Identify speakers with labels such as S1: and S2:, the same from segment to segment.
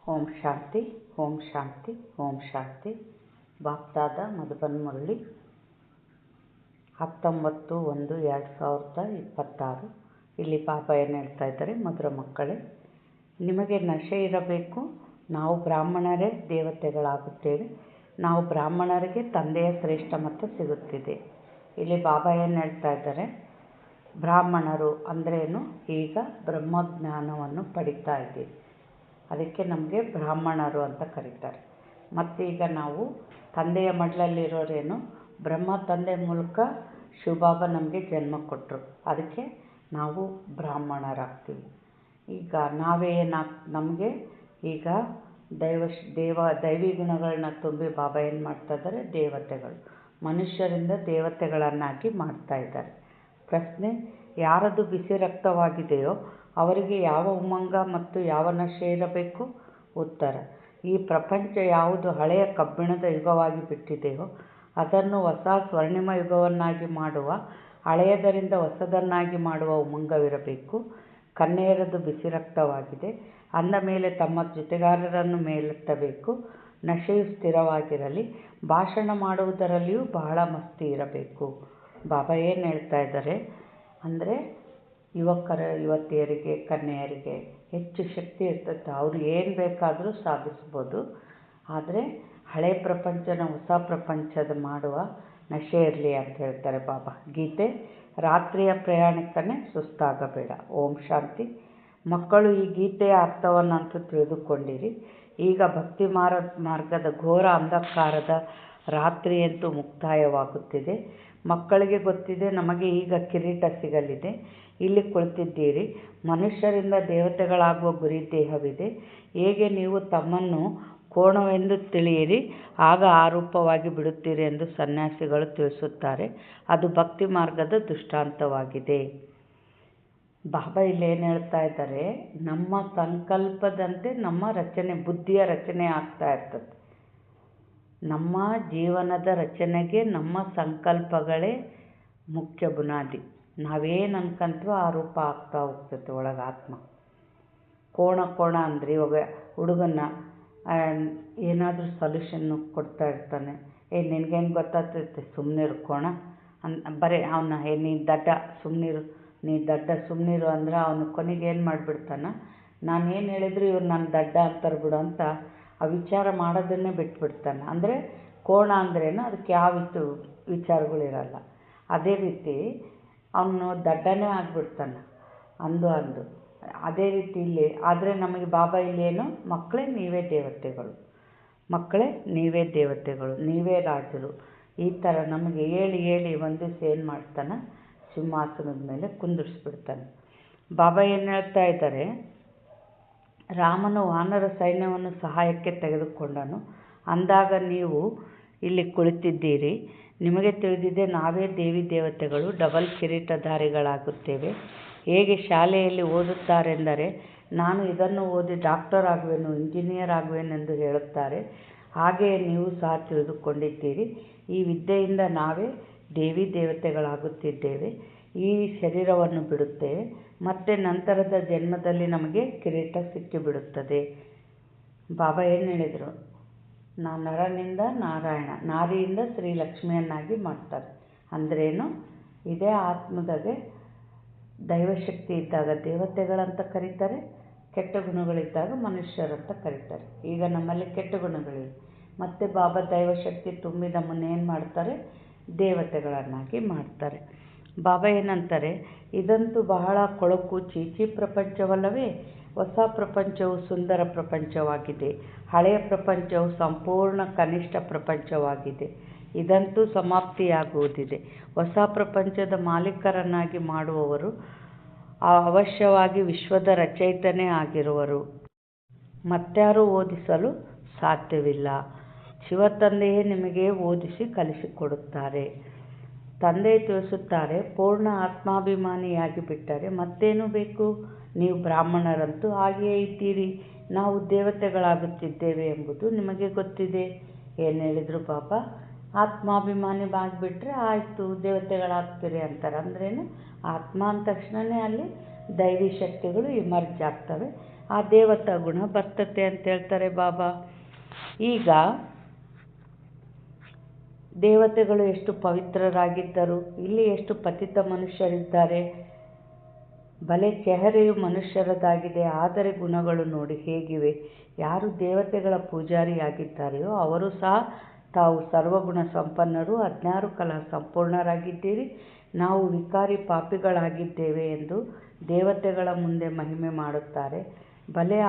S1: ಓಂ ಶಾಂತಿ ಓಂ ಶಾಂತಿ ಓಂ ಶಾಂತಿ. ಬಾಪ್ದಾದ ಮಧುಬನ್ ಮುರಳಿ 19/1/2026. ಇಲ್ಲಿ ಬಾಬಾ ಏನು ಹೇಳ್ತಾ ಇದ್ದಾರೆ, ಮಧುರ ಮಕ್ಕಳೇ, ನಿಮಗೆ ನಶೆ ಇರಬೇಕು. ನಾವು ಬ್ರಾಹ್ಮಣರೇ ದೇವತೆಗಳಾಗುತ್ತೇವೆ. ನಾವು ಬ್ರಾಹ್ಮಣರಿಗೆ ತಂದೆಯ ಶ್ರೇಷ್ಠ ಮತ ಸಿಗುತ್ತಿದೆ. ಇಲ್ಲಿ ಬಾಬಾ ಏನು ಹೇಳ್ತಾ ಇದ್ದಾರೆ, ಬ್ರಾಹ್ಮಣರು ಅಂದ್ರೇನು, ಈಗ ಬ್ರಹ್ಮಜ್ಞಾನವನ್ನು ಪಡಿತಾ ಇದ್ದೀವಿ, ಅದಕ್ಕೆ ನಮಗೆ ಬ್ರಾಹ್ಮಣರು ಅಂತ ಕರೀತಾರೆ. ಮತ್ತು ಈಗ ನಾವು ತಂದೆಯ ಮಡ್ಲಲ್ಲಿರೋರೇನು, ಬ್ರಹ್ಮ ತಂದೆ ಮೂಲಕ ಶಿವಬಾಬಾ ನಮಗೆ ಜನ್ಮ ಕೊಟ್ಟರು, ಅದಕ್ಕೆ ನಾವು ಬ್ರಾಹ್ಮಣರಾಗ್ತೀವಿ. ಈಗ ನಮಗೆ ಈಗ ದೈವಿ ಗುಣಗಳನ್ನ ತುಂಬಿ ಬಾಬಾ ಏನು ಮಾಡ್ತಾ ಇದ್ದಾರೆ, ದೇವತೆಗಳು, ಮನುಷ್ಯರಿಂದ ದೇವತೆಗಳನ್ನಾಗಿ ಮಾಡ್ತಾ ಇದ್ದಾರೆ. ಪ್ರಶ್ನೆ, ಯಾರದು ಬಿಸಿ ರಕ್ತವಾಗಿದೆಯೋ ಅವರಿಗೆ ಯಾವ ಉಮಂಗ ಮತ್ತು ಯಾವ ನಶೆ ಇರಬೇಕು? ಉತ್ತರ, ಈ ಪ್ರಪಂಚ ಯಾವುದು ಹಳೆಯ ಕಬ್ಬಿಣದ ಯುಗವಾಗಿ ಬಿಟ್ಟಿದೆಯೋ ಅದನ್ನು ಹೊಸ ಸ್ವರ್ಣಿಮ ಯುಗವನ್ನಾಗಿ ಮಾಡುವ, ಹಳೆಯದರಿಂದ ಹೊಸದನ್ನಾಗಿ ಮಾಡುವ ಉಮಂಗವಿರಬೇಕು. ಕನ್ಯೆಯರದು ಬಿಸಿ ರಕ್ತವಾಗಿದೆ, ಅಂದ ಮೇಲೆ ತಮ್ಮ ಜೊತೆಗಾರರನ್ನು ಮೇಲೆತ್ತಬೇಕು. ನಶೆಯು ಸ್ಥಿರವಾಗಿರಲಿ, ಭಾಷಣ ಮಾಡುವುದರಲ್ಲಿಯೂ ಬಹಳ ಮಸ್ತಿ ಇರಬೇಕು. ಬಾಬಾ ಏನು ಹೇಳ್ತಾ ಇದ್ದಾರೆ ಅಂದರೆ, ಯುವತಿಯರಿಗೆ, ಕನ್ಯೆಯರಿಗೆ ಹೆಚ್ಚು ಶಕ್ತಿ ಇರ್ತದೆ, ಅವರು ಏನು ಬೇಕಾದರೂ ಸಾಧಿಸ್ಬೋದು. ಆದರೆ ಹಳೆ ಪ್ರಪಂಚನ ಹೊಸ ಪ್ರಪಂಚದ ಮಾಡುವ ನಶೆ ಇರಲಿ ಅಂತ ಹೇಳ್ತಾರೆ ಬಾಬಾ. ಗೀತೆ, ರಾತ್ರಿಯ ಪ್ರಯಾಣಕ್ಕನೇ ಸುಸ್ತಾಗಬೇಡ. ಓಂ ಶಾಂತಿ. ಮಕ್ಕಳು, ಈ ಗೀತೆಯ ಅರ್ಥವನ್ನಂತೂ ತಿಳಿದುಕೊಂಡಿರಿ. ಈಗ ಭಕ್ತಿ ಮಾರ್ಗದ ಘೋರ ಅಂಧಕಾರದ ರಾತ್ರಿಯಂತೂ ಮುಕ್ತಾಯವಾಗುತ್ತಿದೆ. ಮಕ್ಕಳಿಗೆ ಗೊತ್ತಿದೆ, ನಮಗೆ ಈಗ ಕಿರೀಟ ಸಿಗಲಿದೆ. ಇಲ್ಲಿ ಕುಳಿತಿದ್ದೀರಿ, ಮನುಷ್ಯರಿಂದ ದೇವತೆಗಳಾಗುವ ಗುರಿ ದೇಹವಿದೆ. ಹೇಗೆ ನೀವು ತಮ್ಮನ್ನು ಕೋಣವೆಂದು ತಿಳಿಯಿರಿ, ಆಗ ಆರೂಪವಾಗಿ ಬಿಡುತ್ತೀರಿ ಎಂದು ಸನ್ಯಾಸಿಗಳು ತಿಳಿಸುತ್ತಾರೆ. ಅದು ಭಕ್ತಿ ಮಾರ್ಗದ ದೃಷ್ಟಾಂತವಾಗಿದೆ. ಬಾಬಾ ಇಲ್ಲಿ ಏನು ಹೇಳ್ತಾ ಇದ್ದಾರೆ, ನಮ್ಮ ಸಂಕಲ್ಪದಂತೆ ನಮ್ಮ ರಚನೆ, ಬುದ್ಧಿಯ ರಚನೆ ಆಗ್ತಾ ಇರ್ತದೆ. ನಮ್ಮ ಜೀವನದ ರಚನೆಗೆ ನಮ್ಮ ಸಂಕಲ್ಪಗಳೇ ಮುಖ್ಯ ಬುನಾದಿ. ನಾವೇನು ಅನ್ಕೊಂತೀವೋ ಆ ರೂಪ ಆಗ್ತಾ ಹೋಗ್ತೈತೆ ಒಳಗೆ ಆತ್ಮ. ಕೋಣ ಅಂದರೆ ಇವಾಗ ಹುಡುಗನ್ನ ಏನಾದರೂ ಸೊಲ್ಯೂಷನ್ನು ಕೊಡ್ತಾ ಇರ್ತಾನೆ, ನಿನಗೇನು ಗೊತ್ತಾಗ್ತೈತೆ, ಸುಮ್ಮನಿರು ಕೋಣ ಬರೀ ಅವನ್ನ ನೀ ದಡ್ಡ ಸುಮ್ಮನಿರು ಅಂದ್ರೆ ಅವನು ಕೊನೆಗೆ ಏನು ಮಾಡಿಬಿಡ್ತಾನೆ, ನಾನೇನು ಹೇಳಿದ್ರು ಇವ್ರು ನನ್ನ ದಡ್ಡ ಅಂತಾರೆ ಬಿಡು ಅಂತ ಆ ವಿಚಾರ ಮಾಡೋದನ್ನೇ ಬಿಟ್ಬಿಡ್ತಾನೆ. ಅಂದರೆ ಕೋಣ ಅಂದ್ರೇನು, ಅದಕ್ಕೆ ಯಾವ ವಿಚಾರಗಳಿರಲ್ಲ. ಅದೇ ರೀತಿ ಅವನು ದಡ್ಡನೇ ಆಗಿಬಿಡ್ತಾನೆ ಅಂದು. ಅದೇ ರೀತಿ ಇಲ್ಲಿ ಆದರೆ ನಮಗೆ ಬಾಬಾ ಇಲ್ಲೇನು, ಮಕ್ಕಳೇ ನೀವೇ ದೇವತೆಗಳು, ನೀವೇ ರಾಜರು, ಈ ಥರ ನಮಗೆ ಹೇಳಿ ಒಂದು ದಿವಸ ಏನು ಮಾಡ್ತಾನೆ, ಸಿಂಹಾಸನದ ಮೇಲೆ ಕುಂದಿರಿಸ್ಬಿಡ್ತಾನೆ. ಬಾಬಾ ಏನು ಹೇಳ್ತಾ ಇದ್ದಾರೆ, ರಾಮನು ವಾನರ ಸೈನ್ಯವನ್ನು ಸಹಾಯಕ್ಕೆ ತೆಗೆದುಕೊಂಡನು. ಅಂದಾಗ ನೀವು ಇಲ್ಲಿ ಕುಳಿತಿದ್ದೀರಿ. ನಿಮಗೆ ತಿಳಿದಿದೆ, ನಾವೇ ದೇವಿ ದೇವತೆಗಳು, ಡಬಲ್ ಕಿರೀಟಧಾರಿಗಳಾಗುತ್ತೇವೆ. ಹೇಗೆ ಶಾಲೆಯಲ್ಲಿ ಓದುತ್ತಾರೆಂದರೆ, ನಾನು ಇದನ್ನು ಓದಿ ಡಾಕ್ಟರ್ ಆಗುವೆನು, ಇಂಜಿನಿಯರ್ ಆಗುವೆನೆಂದು ಹೇಳುತ್ತಾರೆ. ಹಾಗೆಯೇ ನೀವು ಸಹ ತಿಳಿದುಕೊಂಡಿದ್ದೀರಿ, ಈ ವಿದ್ಯೆಯಿಂದ ನಾವೇ ದೇವಿ ದೇವತೆಗಳಾಗುತ್ತಿದ್ದೇವೆ. ಈ ಶರೀರವನ್ನು ಬಿಡುತ್ತೇವೆ, ಮತ್ತು ನಂತರದ ಜನ್ಮದಲ್ಲಿ ನಮಗೆ ಕಿರೀಟ ಸಿಕ್ಕಿಬಿಡುತ್ತದೆ. ಬಾಬಾ ಏನು ಹೇಳಿದರು, ನರನಿಂದ ನಾರಾಯಣ, ನಾರಿಯಿಂದ ಶ್ರೀಲಕ್ಷ್ಮಿಯನ್ನಾಗಿ ಮಾಡ್ತಾರೆ. ಅಂದ್ರೇನು, ಇದೇ ಆತ್ಮದಾಗೆ ದೈವಶಕ್ತಿ ಇದ್ದಾಗ ದೇವತೆಗಳಂತ ಕರೀತಾರೆ, ಕೆಟ್ಟ ಗುಣಗಳಿದ್ದಾಗ ಮನುಷ್ಯರಂತ ಕರೀತಾರೆ. ಈಗ ನಮ್ಮಲ್ಲಿ ಕೆಟ್ಟ ಗುಣಗಳಿವೆ, ಮತ್ತು ಬಾಬಾ ದೈವಶಕ್ತಿ ತುಂಬಿ ನಮ್ಮನ್ನು ಏನು ಮಾಡ್ತಾರೆ, ದೇವತೆಗಳನ್ನಾಗಿ ಮಾಡ್ತಾರೆ. ಬಾಬಾ ಏನಂತಾರೆ, ಇದಂತೂ ಬಹಳ ಕೊಳಕು ಚೀಚಿ ಪ್ರಪಂಚವಲ್ಲವೇ? ಹೊಸ ಪ್ರಪಂಚವು ಸುಂದರ ಪ್ರಪಂಚವಾಗಿದೆ, ಹಳೆಯ ಪ್ರಪಂಚವು ಸಂಪೂರ್ಣ ಕನಿಷ್ಠ ಪ್ರಪಂಚವಾಗಿದೆ. ಇದಂತೂ ಸಮಾಪ್ತಿಯಾಗುವುದಿದೆ. ಹೊಸ ಪ್ರಪಂಚದ ಮಾಲೀಕರನ್ನಾಗಿ ಮಾಡುವವರು ಅವಶ್ಯವಾಗಿ ವಿಶ್ವದ ರಚಯಿತನೇ ಆಗಿರುವರು, ಮತ್ಯಾರೂ ಓದಿಸಲು ಸಾಧ್ಯವಿಲ್ಲ. ಶಿವ ತಂದೆಯೇ ನಿಮಗೆ ಓದಿಸಿ ಕಲಿಸಿಕೊಡುತ್ತಾರೆ. ತಂದೆ ತಿಳಿಸುತ್ತಾರೆ, ಪೂರ್ಣ ಆತ್ಮಾಭಿಮಾನಿಯಾಗಿ ಬಿಟ್ಟರೆ ಮತ್ತೇನು ಬೇಕು? ನೀವು ಬ್ರಾಹ್ಮಣರಂತೂ ಹಾಗೆಯೇ ಇದ್ದೀರಿ, ನಾವು ದೇವತೆಗಳಾಗುತ್ತಿದ್ದೇವೆ ಎಂಬುದು ನಿಮಗೆ ಗೊತ್ತಿದೆ. ಏನು ಹೇಳಿದರು ಬಾಬಾ, ಆತ್ಮಾಭಿಮಾನಿ ಆಗಿಬಿಟ್ರೆ ಆಯಿತು, ದೇವತೆಗಳಾಗ್ತೀರಿ ಅಂತಾರೆ. ಅಂದ್ರೇನು, ಆತ್ಮ ಅಂದ ತಕ್ಷಣವೇ ಅಲ್ಲಿ ದೈವಿ ಶಕ್ತಿಗಳು ಇಮರ್ಜ್ ಆಗ್ತವೆ. ಆ ದೇವತಾ ಗುಣ ಬರ್ತತೆ ಅಂತ ಹೇಳ್ತಾರೆ ಬಾಬಾ. ಈಗ ದೇವತೆಗಳು ಎಷ್ಟು ಪವಿತ್ರರಾಗಿದ್ದರು, ಇಲ್ಲಿ ಎಷ್ಟು ಪತಿತ ಮನುಷ್ಯರಿದ್ದಾರೆ. ಬಲೆ ಚೆಹರೆಯು ಮನುಷ್ಯರದಾಗಿದೆ, ಆದರೆ ಗುಣಗಳು ನೋಡಿ ಹೇಗಿವೆ. ಯಾರು ದೇವತೆಗಳ ಪೂಜಾರಿಯಾಗಿದ್ದಾರೆಯೋ ಅವರು ಸಹ ತಾವು ಸರ್ವಗುಣ ಸಂಪನ್ನರು, 16 ಕಲಾ ಸಂಪೂರ್ಣರಾಗಿದ್ದೀರಿ. ನಾವು ವಿಕಾರಿ ಪಾಪಿಗಳಾಗಿದ್ದೇವೆ ಎಂದು ದೇವತೆಗಳ ಮುಂದೆ ಮಹಿಮೆ ಮಾಡುತ್ತಾರೆ. ಬಲೆ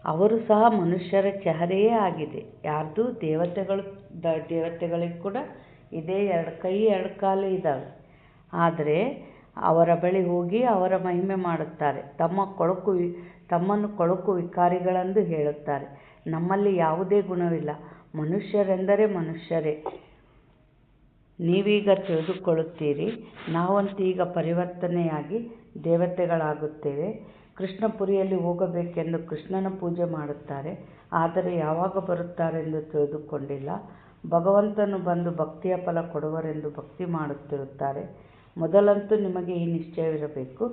S1: ಅವರು ಸಹ ಮನುಷ್ಯರ ಚೆಹರೆಯೇ ಆಗಿದೆ. ಯಾರ್ದು? ದೇವತೆಗಳಿಗೆ ಕೂಡ ಇದೇ 2 ಕೈ 2 ಕಾಲು ಇದ್ದಾವೆ. ಆದರೆ ಅವರ ಬಳಿ ಹೋಗಿ ಅವರ ಮಹಿಮೆ ಮಾಡುತ್ತಾರೆ. ತಮ್ಮನ್ನು ಕೊಳಕು ವಿಕಾರಿಗಳೆಂದು ಹೇಳುತ್ತಾರೆ. ನಮ್ಮಲ್ಲಿ ಯಾವುದೇ ಗುಣವಿಲ್ಲ, ಮನುಷ್ಯರೆಂದರೆ ಮನುಷ್ಯರೇ. ನೀವೀಗ ತಿಳಿದುಕೊಳ್ಳುತ್ತೀರಿ, ನಾವಂತೂ ಈಗ ಪರಿವರ್ತನೆಯಾಗಿ ದೇವತೆಗಳಾಗುತ್ತೇವೆ. ಕೃಷ್ಣಪುರಿಯಲ್ಲಿ ಹೋಗಬೇಕೆಂದು ಕೃಷ್ಣನ ಪೂಜೆ ಮಾಡುತ್ತಾರೆ, ಆದರೆ ಯಾವಾಗ ಬರುತ್ತಾರೆಂದು ತಿಳಿದುಕೊಂಡಿಲ್ಲ. ಭಗವಂತನು ಬಂದು ಭಕ್ತಿಯ ಫಲ ಕೊಡುವರೆಂದು ಭಕ್ತಿ ಮಾಡುತ್ತಿರುತ್ತಾರೆ. ಮೊದಲಂತೂ ನಿಮಗೆ ಈ ನಿಶ್ಚಯವಿರಬೇಕು,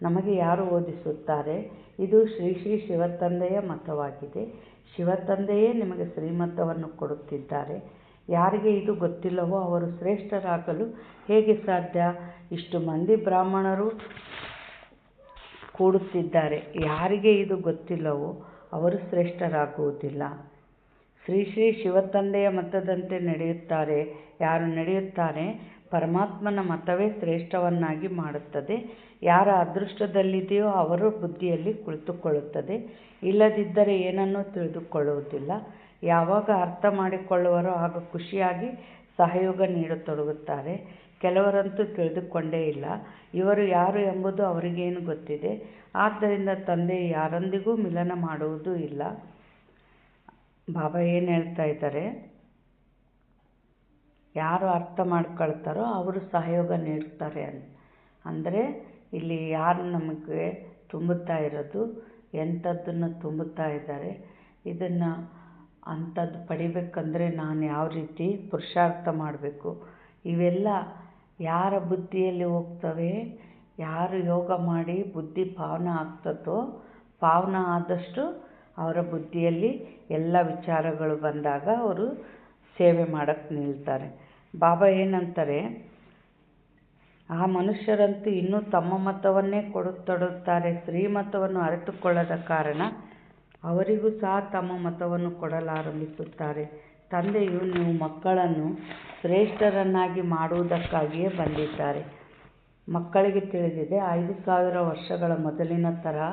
S1: ನಮಗೆ ಯಾರು ಓದಿಸುತ್ತಾರೆ? ಇದು ಶ್ರೀ ಶ್ರೀ ಶಿವತಂದೆಯ ಮತವಾಗಿದೆ. ಶಿವತಂದೆಯೇ ನಿಮಗೆ ಶ್ರೀಮತವನ್ನು ಕೊಡುತ್ತಿದ್ದಾರೆ. ಯಾರಿಗೆ ಇದು ಗೊತ್ತಿಲ್ಲವೋ ಅವರು ಶ್ರೇಷ್ಠರಾಗಲು ಹೇಗೆ ಸಾಧ್ಯ? ಇಷ್ಟು ಮಂದಿ ಬ್ರಾಹ್ಮಣರು ಕೂಡುತ್ತಿದ್ದಾರೆ. ಯಾರಿಗೆ ಇದು ಗೊತ್ತಿಲ್ಲವೋ ಅವರು ಶ್ರೇಷ್ಠರಾಗುವುದಿಲ್ಲ. ಶ್ರೀ ಶ್ರೀ ಶಿವತಂದೆಯ ಮತದಂತೆ ನಡೆಯುತ್ತಾರೆ. ಯಾರು ನಡೆಯುತ್ತಾರೆ, ಪರಮಾತ್ಮನ ಮತವೇ ಶ್ರೇಷ್ಠವನ್ನಾಗಿ ಮಾಡುತ್ತದೆ. ಯಾರ ಅದೃಷ್ಟದಲ್ಲಿದೆಯೋ ಅವರ ಬುದ್ಧಿಯಲ್ಲಿ ಕುಳಿತುಕೊಳ್ಳುತ್ತದೆ. ಇಲ್ಲದಿದ್ದರೆ ಏನನ್ನೂ ತಿಳಿದುಕೊಳ್ಳುವುದಿಲ್ಲ. ಯಾವಾಗ ಅರ್ಥ ಮಾಡಿಕೊಳ್ಳುವರೋ ಆಗ ಖುಷಿಯಾಗಿ ಸಹಯೋಗ ನೀಡತೊಡಗುತ್ತಾರೆ. ಕೆಲವರಂತೂ ತಿಳಿದುಕೊಂಡೇ ಇಲ್ಲ, ಇವರು ಯಾರು ಎಂಬುದು ಅವರಿಗೇನು ಗೊತ್ತಿದೆ. ಆದ್ದರಿಂದ ತಂದೆ ಯಾರೊಂದಿಗೂ ಮಿಲನ ಮಾಡುವುದೂ ಇಲ್ಲ. ಬಾಬಾ ಏನು ಹೇಳ್ತಾ ಇದ್ದಾರೆ? ಯಾರು ಅರ್ಥ ಮಾಡ್ಕೊಳ್ತಾರೋ ಅವರು ಸಹಯೋಗ ನೀಡ್ತಾರೆ ಅಂದರೆ ಇಲ್ಲಿ ಯಾರು ನಮಗೆ ತುಂಬುತ್ತಾ ಇರೋದು, ಎಂಥದ್ದನ್ನು ತುಂಬುತ್ತಾ ಇದ್ದಾರೆ, ಇದನ್ನು ಅಂಥದ್ದು ಪಡಿಬೇಕಂದ್ರೆ ನಾನು ಯಾವ ರೀತಿ ಪುರುಷಾರ್ಥ ಮಾಡಬೇಕು, ಇವೆಲ್ಲ ಯಾರ ಬುದ್ಧಿಯಲ್ಲಿ ಹೋಗ್ತವೆ? ಯಾರು ಯೋಗ ಮಾಡಿ ಬುದ್ಧಿ ಪಾವನ ಆಗ್ತದೋ, ಪಾವನ ಆದಷ್ಟು ಅವರ ಬುದ್ಧಿಯಲ್ಲಿ ಎಲ್ಲ ವಿಚಾರಗಳು ಬಂದಾಗ ಅವರು ಸೇವೆ ಮಾಡೋಕ್ಕೆ ನಿಲ್ತಾರೆ. ಬಾಬಾ ಏನಂತಾರೆ? ಆ ಮನುಷ್ಯರಂತೂ ಇನ್ನೂ ತಮ್ಮ ಮತವನ್ನೇ ಕೊಡತೊಡಗುತ್ತಾರೆ. ಶ್ರೀಮತವನ್ನು ಅರಿತುಕೊಳ್ಳದ ಕಾರಣ ಅವರಿಗೂ ಸಹ ತಮ್ಮ ಮತವನ್ನು ಕೊಡಲಾರಂಭಿಸುತ್ತಾರೆ. ತಂದೆಯು ನೀವು ಮಕ್ಕಳನ್ನು ಶ್ರೇಷ್ಠರನ್ನಾಗಿ ಮಾಡುವುದಕ್ಕಾಗಿಯೇ ಬಂದಿದ್ದಾರೆ. ಮಕ್ಕಳಿಗೆ ತಿಳಿದಿದೆ, 5000 ವರ್ಷಗಳ ಮೊದಲಿನ ತರಹ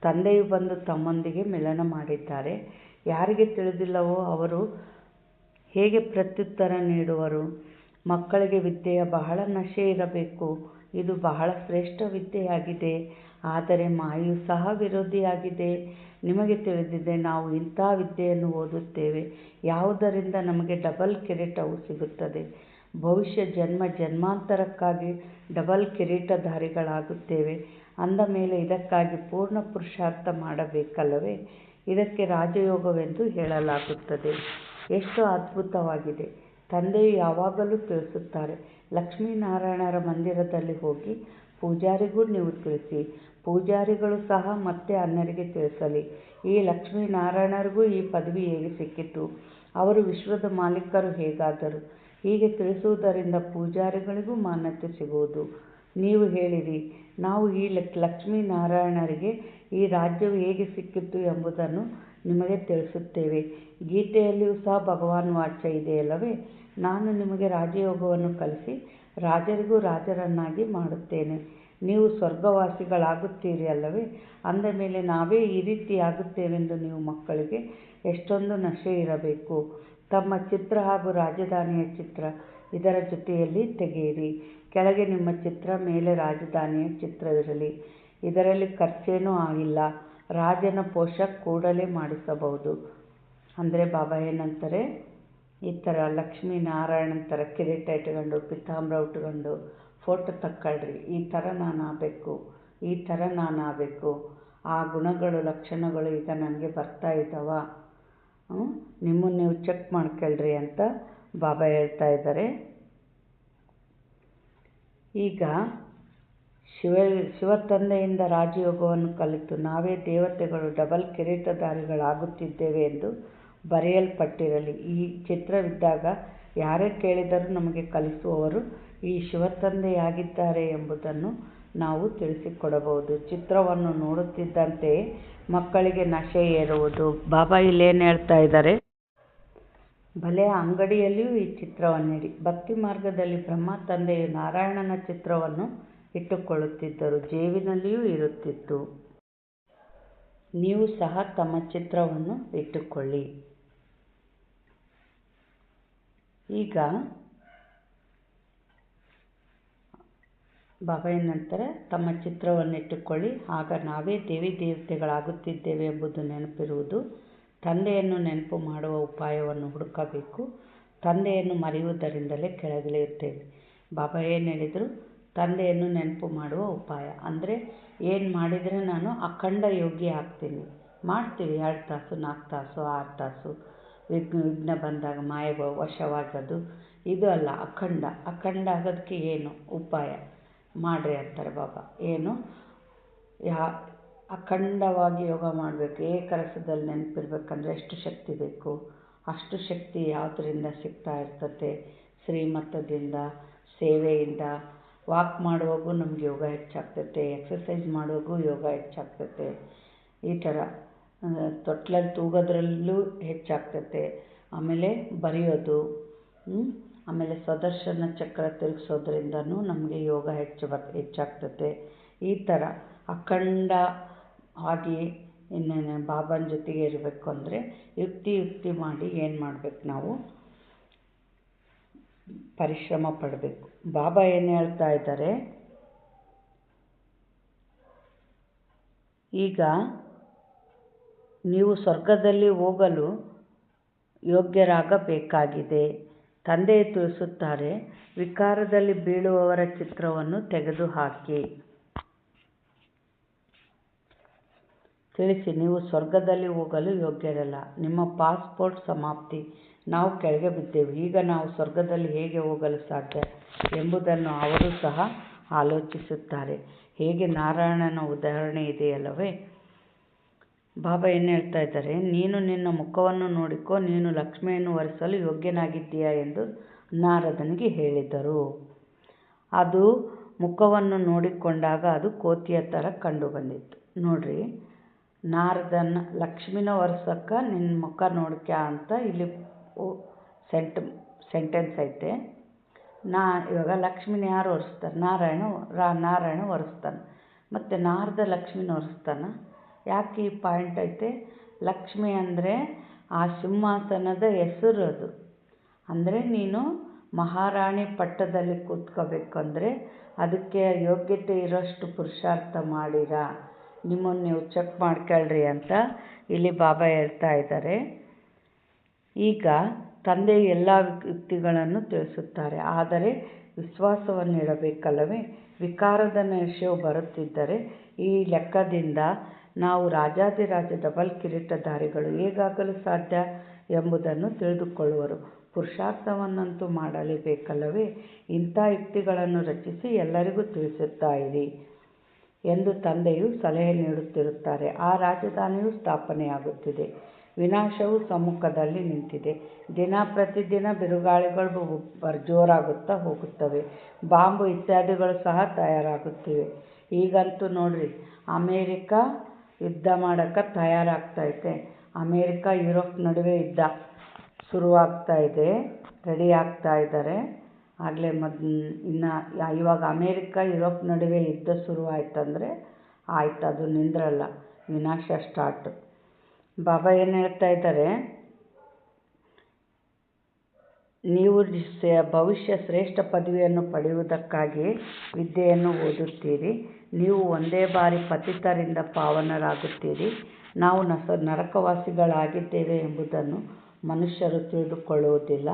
S1: ತಂದೆಯು ಬಂದು ತಮ್ಮೊಂದಿಗೆ ಮಿಲನ ಮಾಡಿದ್ದಾರೆ. ಯಾರಿಗೆ ತಿಳಿದಿಲ್ಲವೋ ಅವರು ಹೇಗೆ ಪ್ರತ್ಯುತ್ತರ ನೀಡುವರು? ಮಕ್ಕಳಿಗೆ ವಿದ್ಯೆಯ ಬಹಳ ನಶೆ ಇರಬೇಕು. ಇದು ಬಹಳ ಶ್ರೇಷ್ಠ ವಿದ್ಯೆಯಾಗಿದೆ. ಆದರೆ ಮಾಯೆಯು ಸಹ ವಿರೋಧಿಯಾಗಿದೆ. ನಿಮಗೆ ತಿಳಿದಿದೆ, ನಾವು ಇಂಥ ವಿದ್ಯೆಯನ್ನು ಓದುತ್ತೇವೆ, ಯಾವುದರಿಂದ ನಮಗೆ ಡಬಲ್ ಕಿರೀಟವು ಸಿಗುತ್ತದೆ. ಭವಿಷ್ಯ ಜನ್ಮಾಂತರಕ್ಕಾಗಿ ಡಬಲ್ ಕಿರೀಟಧಾರಿಗಳಾಗುತ್ತೇವೆ. ಅಂದ ಮೇಲೆ ಇದಕ್ಕಾಗಿ ಪೂರ್ಣ ಪುರುಷಾರ್ಥ ಮಾಡಬೇಕಲ್ಲವೇ? ಇದಕ್ಕೆ ರಾಜಯೋಗವೆಂದು ಹೇಳಲಾಗುತ್ತದೆ. ಎಷ್ಟು ಅದ್ಭುತವಾಗಿದೆ! ತಂದೆಯು ಯಾವಾಗಲೂ ತಿಳಿಸುತ್ತಾರೆ, ಲಕ್ಷ್ಮೀನಾರಾಯಣರ ಮಂದಿರದಲ್ಲಿ ಹೋಗಿ ಪೂಜಾರಿಗೂ ನೀವು ತಿಳಿಸಿ. ಪೂಜಾರಿಗಳು ಸಹ ಮತ್ತೆ ಅನ್ಯರಿಗೆ ತಿಳಿಸಲಿ. ಈ ಲಕ್ಷ್ಮೀನಾರಾಯಣರಿಗೂ ಈ ಪದವಿ ಹೇಗೆ ಸಿಕ್ಕಿತು? ಅವರು ವಿಶ್ವದ ಮಾಲೀಕರು ಹೇಗಾದರು? ಹೀಗೆ ತಿಳಿಸುವುದರಿಂದ ಪೂಜಾರಿಗಳಿಗೂ ಮಾನ್ಯತೆ ಸಿಗುವುದು. ನೀವು ಹೇಳಿರಿ, ನಾವು ಈ ಲಕ್ಷ್ಮೀನಾರಾಯಣರಿಗೆ ಈ ರಾಜ್ಯವು ಹೇಗೆ ಸಿಕ್ಕಿತು ಎಂಬುದನ್ನು ನಿಮಗೆ ತಿಳಿಸುತ್ತೇವೆ. ಗೀತೆಯಲ್ಲಿಯೂ ಸಹ ಭಗವಾನ್ ವಾಕ್ಯ ಇದೆಯಲ್ಲವೇ? ನಾನು ನಿಮಗೆ ರಾಜಯೋಗವನ್ನು ಕಲಿಸಿ ರಾಜರಿಗೂ ರಾಜರನ್ನಾಗಿ ಮಾಡುತ್ತೇನೆ. ನೀವು ಸ್ವರ್ಗವಾಸಿಗಳಾಗುತ್ತೀರಿ ಅಲ್ಲವೇ? ಅಂದ ಮೇಲೆ ನಾವೇ ಈ ರೀತಿಯಾಗುತ್ತೇವೆಂದು ನೀವು ಮಕ್ಕಳಿಗೆ ಎಷ್ಟೊಂದು ನಶೆ ಇರಬೇಕು. ತಮ್ಮ ಚಿತ್ರ ಹಾಗೂ ರಾಜಧಾನಿಯ ಚಿತ್ರ ಇದರ ಜೊತೆಯಲ್ಲಿ ತೆಗೆಯಿರಿ. ಕೆಳಗೆ ನಿಮ್ಮ ಚಿತ್ರ, ಮೇಲೆ ರಾಜಧಾನಿಯ ಚಿತ್ರವಿರಲಿ. ಇದರಲ್ಲಿ ಖರ್ಚೇನೂ ಇಲ್ಲ. ರಾಜನ ಪೋಷಾಕ್ ಕೂಡಲೇ ಮಾಡಿಸಬಹುದು. ಅಂದರೆ ಬಾಬಾ ಏನಂತಾರೆ? ಈ ಥರ ಲಕ್ಷ್ಮೀನಾರಾಯಣನ ಥರ ಕಿರೀಟ ಇಟ್ಕೊಂಡು ಪೀತಾಂಬರ ಉಟ್ಕೊಂಡು ಫೋಟೋ ತಕ್ಕೊಳ್ರಿ. ಈ ಥರ ನಾನು ಆಗಬೇಕು, ಈ ಥರ ನಾನು ಆಗಬೇಕು, ಆ ಗುಣಗಳು ಲಕ್ಷಣಗಳು ಈಗ ನನಗೆ ಬರ್ತಾ ಇದ್ದಾವ, ನಿಮ್ಮನ್ನು ನೀವು ಚೆಕ್ ಮಾಡ್ಕೊಳ್ರಿ ಅಂತ ಬಾಬಾ ಹೇಳ್ತಾ ಇದ್ದಾರೆ. ಈಗ ಶಿವತಂದೆಯಿಂದ ರಾಜಯೋಗವನ್ನು ಕಲಿತು ನಾವೇ ದೇವತೆಗಳು ಡಬಲ್ ಕಿರೀಟಧಾರಿಗಳಾಗುತ್ತಿದ್ದೇವೆ ಎಂದು ಬರೆಯಲ್ಪಟ್ಟಿರಲಿ. ಈ ಚಿತ್ರವಿದ್ದಾಗ ಯಾರೇ ಕೇಳಿದರೂ ನಮಗೆ ಕಲಿಸುವವರು ಈ ಶಿವತಂದೆಯಾಗಿದ್ದಾರೆ ಎಂಬುದನ್ನು ನಾವು ತಿಳಿಸಿಕೊಡಬಹುದು. ಚಿತ್ರವನ್ನು ನೋಡುತ್ತಿದ್ದಂತೆಯೇ ಮಕ್ಕಳಿಗೆ ನಶೆ ಏರುವುದು. ಬಾಬಾ ಇಲ್ಲೇನು ಹೇಳ್ತಾ ಇದ್ದಾರೆ? ಬಲೆಯ ಅಂಗಡಿಯಲ್ಲಿಯೂ ಈ ಚಿತ್ರವನ್ನಿಡಿ. ಭಕ್ತಿ ಮಾರ್ಗದಲ್ಲಿ ಬ್ರಹ್ಮ ತಂದೆಯು ನಾರಾಯಣನ ಚಿತ್ರವನ್ನು ಇಟ್ಟುಕೊಳ್ಳುತ್ತಿದ್ದರು, ಜೇಬಿನಲ್ಲಿಯೂ ಇರುತ್ತಿತ್ತು. ನೀವು ಸಹ ತಮ್ಮ ಚಿತ್ರವನ್ನು ಇಟ್ಟುಕೊಳ್ಳಿ. ಈಗ ಬಾಬಾ ಏನಂತಾರೆ? ತಮ್ಮ ಚಿತ್ರವನ್ನು ಇಟ್ಟುಕೊಳ್ಳಿ, ಆಗ ನಾವೇ ದೇವಿ ದೇವತೆಗಳಾಗುತ್ತಿದ್ದೇವೆ ಎಂಬುದು ನೆನಪಿರುವುದು. ತಂದೆಯನ್ನು ನೆನಪು ಮಾಡುವ ಉಪಾಯವನ್ನು ಹುಡುಕಬೇಕು. ತಂದೆಯನ್ನು ಮರೆಯುವುದರಿಂದಲೇ ಕೆಳಗಿಳಿಯುತ್ತೇವೆ. ಬಾಬಾ ಏನು ಹೇಳಿದರು? ತಂದೆಯನ್ನು ನೆನಪು ಮಾಡುವ ಉಪಾಯ ಅಂದರೆ ಏನು ಮಾಡಿದರೆ ನಾನು ಅಖಂಡ ಯೋಗಿ ಆಗ್ತೀನಿ. ಮಾಡ್ತೀವಿ 2 ತಾಸು 4 ತಾಸು 6 ತಾಸು. ವಿಘ್ನ ಬಂದಾಗ ಮಾಯ ವಶವಾಗೋದು ಇದು ಅಲ್ಲ. ಅಖಂಡ ಆಗೋದಕ್ಕೆ ಏನು ಉಪಾಯ ಮಾಡ್ರಿ ಅಂತಾರೆ ಬಾಬಾ. ಏನು ಅಖಂಡವಾಗಿ ಯೋಗ ಮಾಡಬೇಕು. ಏಕರಸದಲ್ಲಿ ನೆನಪಿರ್ಬೇಕಂದ್ರೆ ಎಷ್ಟು ಶಕ್ತಿ ಬೇಕು? ಅಷ್ಟು ಶಕ್ತಿ ಯಾವುದರಿಂದ ಸಿಗ್ತಾ ಇರ್ತದೆ? ಶ್ರೀಮತದಿಂದ, ಸೇವೆಯಿಂದ. ವಾಕ್ ಮಾಡುವಾಗೂ ನಮ್ಗೆ ಯೋಗ ಹೆಚ್ಚಾಗ್ತೈತೆ, ಎಕ್ಸಸೈಸ್ ಮಾಡುವಾಗೂ ಯೋಗ ಹೆಚ್ಚಾಗ್ತೈತೆ. ಈ ಥರ ತೊಟ್ಲಲ್ಲಿ ತೂಗೋದ್ರಲ್ಲೂ ಹೆಚ್ಚಾಗ್ತೈತೆ. ಆಮೇಲೆ ಬರೆಯೋದು, ಆಮೇಲೆ ಸುದರ್ಶನ ಚಕ್ರ ತಿರುಗಿಸೋದ್ರಿಂದನೂ ನಮಗೆ ಯೋಗ ಹೆಚ್ಚಾಗ್ತೈತೆ. ಈ ಥರ ಅಖಂಡ ಆಗಿ ಇನ್ನೇನು ಬಾಬಾನ ಜೊತೆಗೆ ಇರಬೇಕು ಅಂದರೆ ಯುಕ್ತಿ ಮಾಡಿ ಏನು ಮಾಡಬೇಕು? ನಾವು ಪರಿಶ್ರಮ ಪಡಬೇಕು. ಬಾಬಾ ಏನು ಹೇಳ್ತಾ ಇದ್ದಾರೆ? ಈಗ ನೀವು ಸ್ವರ್ಗದಲ್ಲಿ ಹೋಗಲು ಯೋಗ್ಯರಾಗಬೇಕಾಗಿದೆ. ತಂದೆಯು ತಿಳಿಸುತ್ತಾರೆ, ವಿಕಾರದಲ್ಲಿ ಬೀಳುವವರ ಚಿತ್ರವನ್ನು ತೆಗೆದುಹಾಕಿ. ತಿಳಿಸಿ, ನೀವು ಸ್ವರ್ಗದಲ್ಲಿ ಹೋಗಲು ಯೋಗ್ಯರಲ್ಲ. ನಿಮ್ಮ ಪಾಸ್ಪೋರ್ಟ್ ಸಮಾಪ್ತಿ. ನಾವು ಕೆಳಗೆ ಬಿದ್ದೆವು. ಈಗ ನಾವು ಸ್ವರ್ಗದಲ್ಲಿ ಹೇಗೆ ಹೋಗಲು ಸಾಧ್ಯ ಎಂಬುದನ್ನು ಅವರು ಸಹ ಆಲೋಚಿಸುತ್ತಾರೆ. ಹೇಗೆ ನಾರಾಯಣನ ಉದಾಹರಣೆ ಇದೆಯಲ್ಲವೇ? ಬಾಬಾ ಏನು ಹೇಳ್ತಾ ಇದ್ದಾರೆ? ನೀನು ನಿನ್ನ ಮುಖವನ್ನು ನೋಡಿಕೊ, ನೀನು ಲಕ್ಷ್ಮಿಯನ್ನು ವರಿಸಲು ಯೋಗ್ಯನಾಗಿದ್ದೀಯಾ ಎಂದು ನಾರದನಿಗೆ ಹೇಳಿದರು. ಅದು ಮುಖವನ್ನು ನೋಡಿಕೊಂಡಾಗ ಅದು ಕೋತಿಯ ಥರ ಕಂಡುಬಂದಿತ್ತು. ನೋಡ್ರಿ, ನಾರದನ ಲಕ್ಷ್ಮಿನ ಒರೆಸೋಕ್ಕೆ ನಿನ್ನ ಮುಖ ನೋಡ್ಕ್ಯಾ ಅಂತ ಇಲ್ಲಿ ಸೆಂಟೆನ್ಸ್ ಐತೆ. ಇವಾಗ ಲಕ್ಷ್ಮಿನ ಯಾರು ಒರೆಸ್ತಾರೆ? ನಾರಾಯಣ ಒರೆಸ್ತಾನೆ. ಮತ್ತು ನಾರದ ಲಕ್ಷ್ಮಿನ ಒರೆಸ್ತಾನೆ. ಯಾಕೆ ಈ ಪಾಯಿಂಟ್ ಐತೆ? ಲಕ್ಷ್ಮಿ ಅಂದರೆ ಆ ಸಿಂಹಾಸನದ ಹೆಸರು. ಅದು ಅಂದರೆ ನೀನು ಮಹಾರಾಣಿ ಪಟ್ಟದಲ್ಲಿ ಕೂತ್ಕೋಬೇಕಂದ್ರೆ ಅದಕ್ಕೆ ಯೋಗ್ಯತೆ ಇರೋಷ್ಟು ಪುರುಷಾರ್ಥ ಮಾಡಿರಾ? ನಿಮ್ಮನ್ನು ನೀವು ಚೆಕ್ ಮಾಡ್ಕೊಳ್ರಿ ಅಂತ ಇಲ್ಲಿ ಬಾಬಾ ಹೇಳ್ತಾ ಇದ್ದಾರೆ. ಈಗ ತಂದೆಯು ಎಲ್ಲ ಯುಕ್ತಿಗಳನ್ನು ತಿಳಿಸುತ್ತಾರೆ, ಆದರೆ ವಿಶ್ವಾಸವನ್ನು ಇಡಬೇಕಲ್ಲವೇ? ವಿಕಾರದ ನಶೆಯು ಬರುತ್ತಿದ್ದರೆ ಈ ಲೆಕ್ಕದಿಂದ ನಾವು ರಾಜಾದಿರಾಜ ಡಬಲ್ ಕಿರೀಟಧಾರಿಗಳು ಹೇಗಾಗಲು ಸಾಧ್ಯ ಎಂಬುದನ್ನು ತಿಳಿದುಕೊಳ್ಳುವರು. ಪುರುಷಾರ್ಥವನ್ನಂತೂ ಮಾಡಲೇಬೇಕಲ್ಲವೇ? ಇಂಥ ಯುಕ್ತಿಗಳನ್ನು ರಚಿಸಿ ಎಲ್ಲರಿಗೂ ತಿಳಿಸುತ್ತಾ ಇರಿ ಎಂದು ತಂದೆಯು ಸಲಹೆ ನೀಡುತ್ತಿರುತ್ತಾರೆ. ಆ ರಾಜಧಾನಿಯು ಸ್ಥಾಪನೆಯಾಗುತ್ತಿದೆ. ವಿನಾಶವು ಸಮ್ಮುಖದಲ್ಲಿ ನಿಂತಿದೆ. ಪ್ರತಿದಿನ ಬಿರುಗಾಳಿಗಳು ಜೋರಾಗುತ್ತಾ ಹೋಗುತ್ತವೆ. ಬಾಂಬು ಇತ್ಯಾದಿಗಳು ಸಹ ತಯಾರಾಗುತ್ತಿವೆ. ಈಗಂತೂ ನೋಡ್ರಿ, ಅಮೇರಿಕಾ ಯುದ್ಧ ಮಾಡೋಕ್ಕೆ ತಯಾರಾಗ್ತೈತೆ. ಅಮೇರಿಕಾ ಯುರೋಪ್ ನಡುವೆ ಯುದ್ಧ ಶುರುವಾಗ್ತಾ ಇದೆ, ರೆಡಿ ಆಗ್ತಾ ಇದ್ದಾರೆ. ಆಗಲೇ ಇವಾಗ ಅಮೇರಿಕಾ ಯುರೋಪ್ ನಡುವೆ ಯುದ್ಧ ಶುರುವಾಯ್ತಂದರೆ ಆಯ್ತು, ಅದು ನಿಂದ್ರಲ್ಲ, ವಿನಾಶ ಸ್ಟಾರ್ಟ್. ಬಾಬಾ ಏನು ಹೇಳ್ತಾ ಇದ್ದಾರೆ? ನೀವು ಭವಿಷ್ಯ ಶ್ರೇಷ್ಠ ಪದವಿಯನ್ನು ಪಡೆಯುವುದಕ್ಕಾಗಿ ವಿದ್ಯೆಯನ್ನು ಓದುತ್ತೀರಿ. ನೀವು ಒಂದೇ ಬಾರಿ ಪತಿತರಿಂದ ಪಾವನರಾಗುತ್ತೀರಿ. ನಾವು ನರಕವಾಸಿಗಳಾಗಿದ್ದೇವೆ ಎಂಬುದನ್ನು ಮನುಷ್ಯರು ತಿಳಿದುಕೊಳ್ಳುವುದಿಲ್ಲ.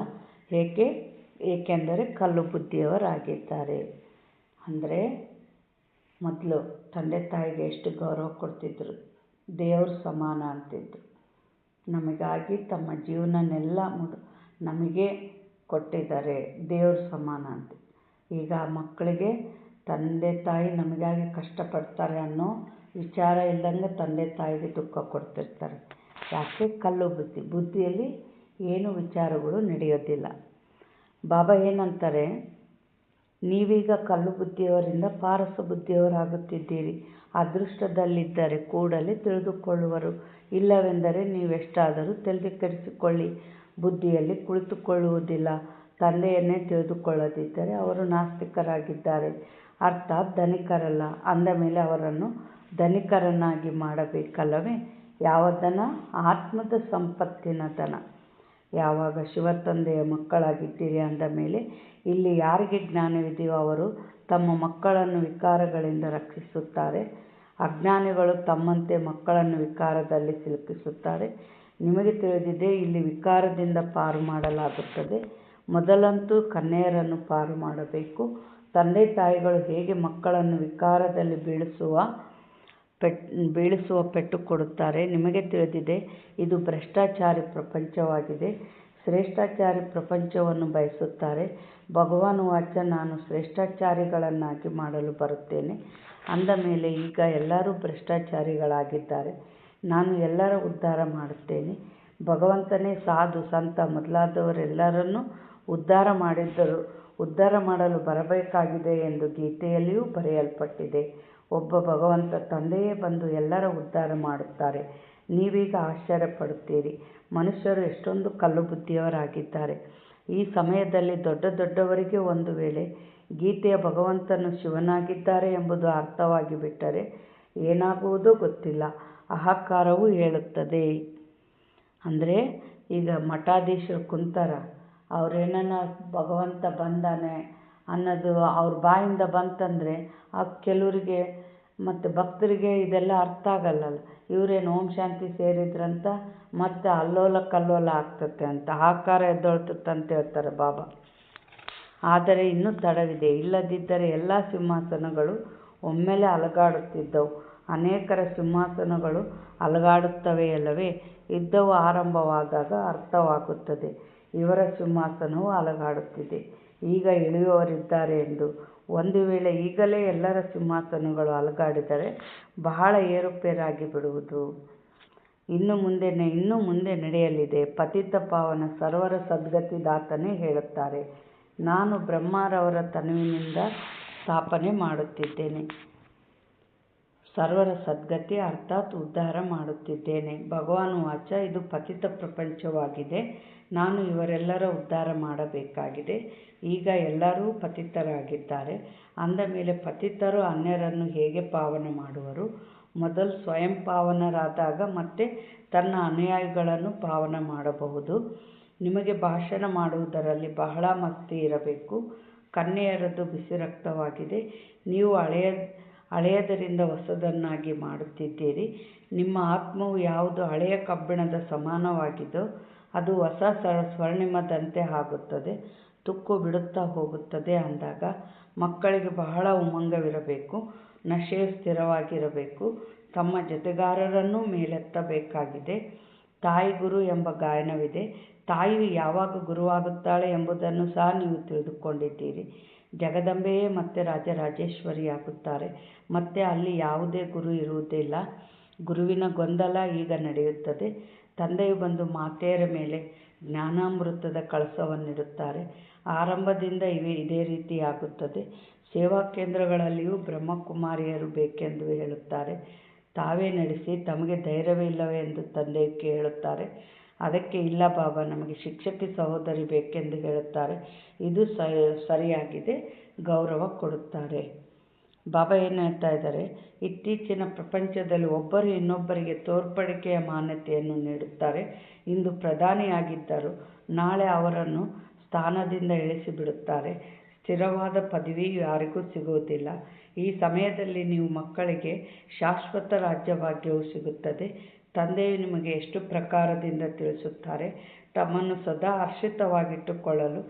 S1: ಏಕೆಂದರೆ ಕಲ್ಲು ಬುದ್ಧಿಯವರಾಗಿದ್ದಾರೆ. ಅಂದರೆ ಮೊದಲು ತಂದೆ ತಾಯಿಗೆ ಎಷ್ಟು ಗೌರವ ಕೊಡ್ತಿದ್ರು, ದೇವ್ರ ಸಮಾನ ಅಂತಿದ್ರು. ನಮಗಾಗಿ ತಮ್ಮ ಜೀವನನೆಲ್ಲ ನಮಗೆ ಕೊಟ್ಟಿದ್ದಾರೆ, ದೇವ್ರ ಸಮಾನ ಅಂತ. ಈಗ ಮಕ್ಕಳಿಗೆ ತಂದೆ ತಾಯಿ ನಮಗಾಗಿ ಕಷ್ಟಪಡ್ತಾರೆ ಅನ್ನೋ ವಿಚಾರ ಇಲ್ದಂಗೆ ತಂದೆ ತಾಯಿಗೆ ದುಃಖ ಕೊಡ್ತಿರ್ತಾರೆ. ಯಾಕೆ? ಕಲ್ಲು ಬುದ್ಧಿಯಲ್ಲಿ ಏನು ವಿಚಾರಗಳು ನಡೆಯೋದಿಲ್ಲ. ಬಾಬಾ ಏನಂತಾರೆ, ನೀವೀಗ ಕಲ್ಲು ಬುದ್ಧಿಯವರಿಂದ ಪಾರಸ ಬುದ್ಧಿಯವರಾಗುತ್ತಿದ್ದೀರಿ. ಅದೃಷ್ಟದಲ್ಲಿದ್ದರೆ ಕೂಡಲೇ ತಿಳಿದುಕೊಳ್ಳುವರು, ಇಲ್ಲವೆಂದರೆ ನೀವೆಷ್ಟಾದರೂ ತಲೆ ಕೆಡಿಸಿಕೊಳ್ಳಿ. ಬುದ್ಧಿಯಲ್ಲಿ ಕುಳಿತುಕೊಳ್ಳುವುದಿಲ್ಲ. ತಂದೆಯನ್ನೇ ತಿಳಿದುಕೊಳ್ಳದಿದ್ದರೆ ಅವರು ನಾಸ್ತಿಕರಾಗಿದ್ದಾರೆ, ಅರ್ಥಾತ್ ಧನಿಕರಲ್ಲ. ಅಂದ ಮೇಲೆ ಅವರನ್ನು ಧನಿಕರನ್ನಾಗಿ ಮಾಡಬೇಕಲ್ಲವೇ? ಯಾವ ಧನ? ಆತ್ಮದ ಸಂಪತ್ತಿನ ಧನ. ಯಾವಾಗ ಶಿವತಂದೆಯ ಮಕ್ಕಳಾಗಿದ್ದೀರಿ ಅಂದ ಮೇಲೆ ಇಲ್ಲಿ ಯಾರಿಗೆ ಜ್ಞಾನವಿದೆಯೋ ಅವರು ತಮ್ಮ ಮಕ್ಕಳನ್ನು ವಿಕಾರಗಳಿಂದ ರಕ್ಷಿಸುತ್ತಾರೆ. ಅಜ್ಞಾನಿಗಳು ತಮ್ಮಂತೆ ಮಕ್ಕಳನ್ನು ವಿಕಾರದಲ್ಲಿ ಸಿಲುಕಿಸುತ್ತಾರೆ. ನಿಮಗೆ ತಿಳಿದಿದೆ, ಇಲ್ಲಿ ವಿಕಾರದಿಂದ ಪಾರು ಮಾಡಲಾಗುತ್ತದೆ. ಮೊದಲಂತೂ ಕನ್ಯೆಯರನ್ನು ಪಾರು ಮಾಡಬೇಕು. ತಂದೆ ತಾಯಿಗಳು ಹೇಗೆ ಮಕ್ಕಳನ್ನು ವಿಕಾರದಲ್ಲಿ ಬೀಳಿಸುವ ಪೆಟ್ಟು ಕೊಡುತ್ತಾರೆ. ನಿಮಗೆ ತಿಳಿದಿದೆ, ಇದು ಭ್ರಷ್ಟಾಚಾರಿ ಪ್ರಪಂಚವಾಗಿದೆ. ಶ್ರೇಷ್ಠಾಚಾರಿ ಪ್ರಪಂಚವನ್ನು ಬಯಸುತ್ತಾರೆ. ಭಗವಾನ್ ವಾಚ, ನಾನು ಶ್ರೇಷ್ಠಾಚಾರಿಗಳನ್ನಾಗಿ ಮಾಡಲು ಬರುತ್ತೇನೆ. ಅಂದ ಮೇಲೆ ಈಗ ಎಲ್ಲರೂ ಭ್ರಷ್ಟಾಚಾರಿಗಳಾಗಿದ್ದಾರೆ. ನಾನು ಎಲ್ಲರ ಉದ್ಧಾರ ಮಾಡುತ್ತೇನೆ. ಭಗವಂತನೇ ಸಾಧು ಸಂತ ಮೊದಲಾದವರೆಲ್ಲರನ್ನೂ ಉದ್ಧಾರ ಮಾಡಿದ್ದರು. ಉದ್ಧಾರ ಮಾಡಲು ಬರಬೇಕಾಗಿದೆ ಎಂದು ಗೀತೆಯಲ್ಲಿಯೂ ಬರೆಯಲ್ಪಟ್ಟಿದೆ. ಒಬ್ಬ ಭಗವಂತ ತಂದೆಯೇ ಬಂದು ಎಲ್ಲರ ಉದ್ಧಾರ ಮಾಡುತ್ತಾರೆ. ನೀವೀಗ ಆಶ್ಚರ್ಯಪಡುತ್ತೀರಿ, ಮನುಷ್ಯರು ಎಷ್ಟೊಂದು ಕಲ್ಲು ಬುದ್ಧಿಯವರಾಗಿದ್ದಾರೆ. ಈ ಸಮಯದಲ್ಲಿ ದೊಡ್ಡವರಿಗೆ ಒಂದು ವೇಳೆ ಗೀತೆಯ ಭಗವಂತನು ಶಿವನಾಗಿದ್ದಾರೆ ಎಂಬುದು ಅರ್ಥವಾಗಿ ಬಿಟ್ಟರೆ ಏನಾಗುವುದೋ ಗೊತ್ತಿಲ್ಲ. ಅಹಂಕಾರವು ಹೇಳುತ್ತದೆ. ಅಂದರೆ ಈಗ ಮಠಾಧೀಶರು ಕುಂತಾರ, ಅವ್ರೇನ ಭಗವಂತ ಬಂದಾನೆ ಅನ್ನೋದು ಅವ್ರ ಬಾಯಿಂದ ಬಂತಂದರೆ ಕೆಲವರಿಗೆ ಮತ್ತು ಭಕ್ತರಿಗೆ ಇದೆಲ್ಲ ಅರ್ಥ ಆಗಲ್ಲಲ್ಲ. ಇವರೇನು ಓಂ ಶಾಂತಿ ಸೇರಿದ್ರಂತ ಮತ್ತು ಅಲ್ಲೋಲ ಕಲ್ಲೋಲ ಆಗ್ತತೆ ಅಂತ, ಆಕಾರ ಎದ್ದೊಳ್ತಂತ ಹೇಳ್ತಾರೆ ಬಾಬಾ. ಆದರೆ ಇನ್ನೂ ತಡವಿದೆ. ಇಲ್ಲದಿದ್ದರೆ ಎಲ್ಲ ಸಿಂಹಾಸನಗಳು ಒಮ್ಮೆಲೆ ಅಲುಗಾಡುತ್ತಿದ್ದವು. ಅನೇಕರ ಸಿಂಹಾಸನಗಳು ಅಲುಗಾಡುತ್ತವೆಯಲ್ಲವೇ? ಯುದ್ಧವು ಆರಂಭವಾದಾಗ ಅರ್ಥವಾಗುತ್ತದೆ, ಇವರ ಸಿಂಹಾಸನವು ಅಲುಗಾಡುತ್ತಿದೆ, ಈಗ ಇಳಿಯುವವರಿದ್ದಾರೆ ಎಂದು. ಒಂದು ವೇಳೆ ಈಗಲೇ ಎಲ್ಲರ ಸಿಂಹಾಸನಗಳು ಅಲುಗಾಡಿದರೆ ಬಹಳ ಏರುಪೇರಾಗಿ ಬಿಡುವುದು. ಇನ್ನು ಮುಂದೆ ನಡೆಯಲಿದೆ. ಪತಿತ ಪಾವನ ಸರ್ವರ ಸದ್ಗತಿದಾತನೇ ಹೇಳುತ್ತಾರೆ, ನಾನು ಬ್ರಹ್ಮರವರ ತನುವಿನಿಂದ ಸ್ಥಾಪನೆ ಮಾಡುತ್ತಿದ್ದೇನೆ. ಸರ್ವರ ಸದ್ಗತಿ ಅರ್ಥಾತ್ ಉದ್ಧಾರ ಮಾಡುತ್ತಿದ್ದೇನೆ. ಭಗವಾನ್ ವಾಚ, ಇದು ಪತಿತ ಪ್ರಪಂಚವಾಗಿದೆ. ನಾನು ಇವರೆಲ್ಲರ ಉದ್ಧಾರ ಮಾಡಬೇಕಾಗಿದೆ. ಈಗ ಎಲ್ಲರೂ ಪತಿತರಾಗಿದ್ದಾರೆ. ಅಂದ ಮೇಲೆ ಪತಿತರು ಅನ್ಯರನ್ನು ಹೇಗೆ ಪಾವನ ಮಾಡುವರು? ಮೊದಲು ಸ್ವಯಂ ಪಾವನರಾದಾಗ ಮತ್ತೆ ತನ್ನ ಅನುಯಾಯಿಗಳನ್ನು ಪಾವನ ಮಾಡಬಹುದು. ನಿಮಗೆ ಭಾಷಣ ಮಾಡುವುದರಲ್ಲಿ ಬಹಳ ಮಸ್ತಿ ಇರಬೇಕು. ಕನ್ಯೆಯರದು ಬಿಸಿ ರಕ್ತವಾಗಿದೆ. ನೀವು ಹಳೆಯದರಿಂದ ಹೊಸದನ್ನಾಗಿ ಮಾಡುತ್ತಿದ್ದೀರಿ. ನಿಮ್ಮ ಆತ್ಮವು ಯಾವುದು ಹಳೆಯ ಕಬ್ಬಿಣದ ಸಮಾನವಾಗಿದೋ ಅದು ಹೊಸ ಸ್ವರ್ಣಿಮದಂತೆ ಆಗುತ್ತದೆ, ತುಕ್ಕು ಬಿಡುತ್ತಾ ಹೋಗುತ್ತದೆ. ಅಂದಾಗ ಮಕ್ಕಳಿಗೆ ಬಹಳ ಉಮಂಗವಿರಬೇಕು. ನಶೆಯು ಸ್ಥಿರವಾಗಿರಬೇಕು. ತಮ್ಮ ಜೊತೆಗಾರರನ್ನೂ ಮೇಲೆತ್ತಬೇಕಾಗಿದೆ. ತಾಯಿ ಗುರು ಎಂಬ ಗಾಯನವಿದೆ. ತಾಯಿಯು ಯಾವಾಗ ಗುರುವಾಗುತ್ತಾಳೆ ಎಂಬುದನ್ನು ಸಹ ನೀವು ತಿಳಿದುಕೊಂಡಿದ್ದೀರಿ. ಜಗದಂಬೆಯೇ ಮತ್ತೆ ರಾಜರಾಜೇಶ್ವರಿಯಾಗುತ್ತಾರೆ. ಮತ್ತೆ ಅಲ್ಲಿ ಯಾವುದೇ ಗುರು ಇರುವುದಿಲ್ಲ. ಗುರುವಿನ ಗೊಂದಲ ಈಗ ನಡೆಯುತ್ತದೆ. ತಂದೆಯು ಬಂದು ಮಾತೆಯರ ಮೇಲೆ ಜ್ಞಾನಾಮೃತದ ಕಳಸವನ್ನಿಡುತ್ತಾರೆ. ಆರಂಭದಿಂದ ಇದೇ ರೀತಿಯಾಗುತ್ತದೆ. ಸೇವಾ ಕೇಂದ್ರಗಳಲ್ಲಿಯೂ ಬ್ರಹ್ಮಕುಮಾರಿಯರು ಬೇಕೆಂದು ಹೇಳುತ್ತಾರೆ. ತಾವೇ ನಡೆಸಿ, ತಮಗೆ ಧೈರ್ಯವೇ ಇಲ್ಲವೇ ಎಂದು ತಂದೆಯು ಕೇಳುತ್ತಾರೆ. ಅದಕ್ಕೆ ಇಲ್ಲ ಬಾಬಾ, ನಮಗೆ ಶಿಕ್ಷಕಿ ಸಹೋದರಿ ಬೇಕೆಂದು ಹೇಳುತ್ತಾರೆ. ಇದು ಸರಿಯಾಗಿದೆ, ಗೌರವ ಕೊಡುತ್ತಾರೆ. ಬಾಬಾ ಏನು ಹೇಳ್ತಾ ಇದ್ದಾರೆ, ಇತ್ತೀಚಿನ ಪ್ರಪಂಚದಲ್ಲಿ ಒಬ್ಬರು ಇನ್ನೊಬ್ಬರಿಗೆ ತೋರ್ಪಡಿಕೆಯ ಮಾನ್ಯತೆಯನ್ನು ನೀಡುತ್ತಾರೆ. ಇಂದು ಪ್ರಧಾನಿಯಾಗಿದ್ದರು, ನಾಳೆ ಅವರನ್ನು ಸ್ಥಾನದಿಂದ ಇಳಿಸಿಬಿಡುತ್ತಾರೆ. ಸ್ಥಿರವಾದ ಪದವಿಯು ಯಾರಿಗೂ ಸಿಗುವುದಿಲ್ಲ. ಈ ಸಮಯದಲ್ಲಿ ನೀವು ಮಕ್ಕಳಿಗೆ ಶಾಶ್ವತ ರಾಜ್ಯಭಾಗ್ಯವು ಸಿಗುತ್ತದೆ. ತಂದೆಯು ನಿಮಗೆ ಎಷ್ಟು ಪ್ರಕಾರದಿಂದ ತಿಳಿಸುತ್ತಾರೆ. ತಮ್ಮನ್ನು ಸದಾ ಹರ್ಷಿತವಾಗಿಟ್ಟುಕೊಳ್ಳಲು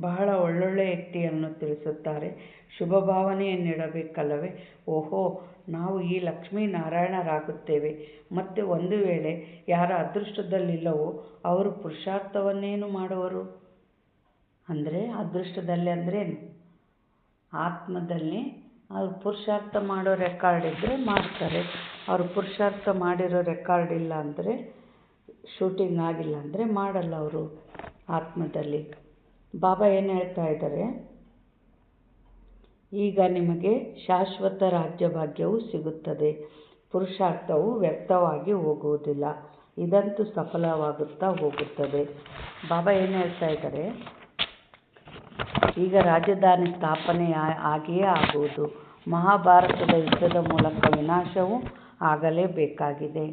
S1: ಬಹಳ ಒಳ್ಳೊಳ್ಳೆಯ ಯುಕ್ತಿಯನ್ನು ತಿಳಿಸುತ್ತಾರೆ. ಶುಭ ಭಾವನೆಯನ್ನಿಡಬೇಕಲ್ಲವೇ? ಓಹೋ, ನಾವು ಈ ಲಕ್ಷ್ಮೀನಾರಾಯಣರಾಗುತ್ತೇವೆ. ಮತ್ತು ಒಂದು ವೇಳೆ ಯಾರ ಅದೃಷ್ಟದಲ್ಲಿಲ್ಲವೋ ಅವರು ಪುರುಷಾರ್ಥವನ್ನೇನು ಮಾಡುವರು? ಅಂದರೆ ಅದೃಷ್ಟದಲ್ಲಿ ಅಂದ್ರೇನು? ಆತ್ಮದಲ್ಲಿ ಅವ್ರು ಪುರುಷಾರ್ಥ ಮಾಡೋ ರೆಕಾರ್ಡ್ ಇದ್ದರೆ ಮಾಡ್ತಾರೆ. ಅವ್ರು ಪುರುಷಾರ್ಥ ಮಾಡಿರೋ ರೆಕಾರ್ಡ್ ಇಲ್ಲ ಅಂದರೆ, ಶೂಟಿಂಗ್ ಆಗಿಲ್ಲ ಅಂದರೆ ಮಾಡಲ್ಲ ಅವರು ಆತ್ಮದಲ್ಲಿ. ಬಾಬಾ ಏನು ಹೇಳ್ತಾ ಇದ್ದಾರೆ, ಈಗ ನಿಮಗೆ ಶಾಶ್ವತ ರಾಜ್ಯಭಾಗ್ಯವು ಸಿಗುತ್ತದೆ. ಪುರುಷಾರ್ಥವು ವ್ಯರ್ಥವಾಗಿ ಹೋಗುವುದಿಲ್ಲ, ಇದಂತೂ ಸಫಲವಾಗುತ್ತಾ ಹೋಗುತ್ತದೆ. ಬಾಬಾ ಏನು ಹೇಳ್ತಾ ಇದ್ದಾರೆ, ಈಗ ರಾಜಧಾನಿ ಸ್ಥಾಪನೆ ಆಗಿಯೇ ಆಗುವುದು. ಮಹಾಭಾರತದ ಯುದ್ಧದ ಮೂಲಕ ವಿನಾಶವೂ ಆಗಲೇಬೇಕಾಗಿದೆ.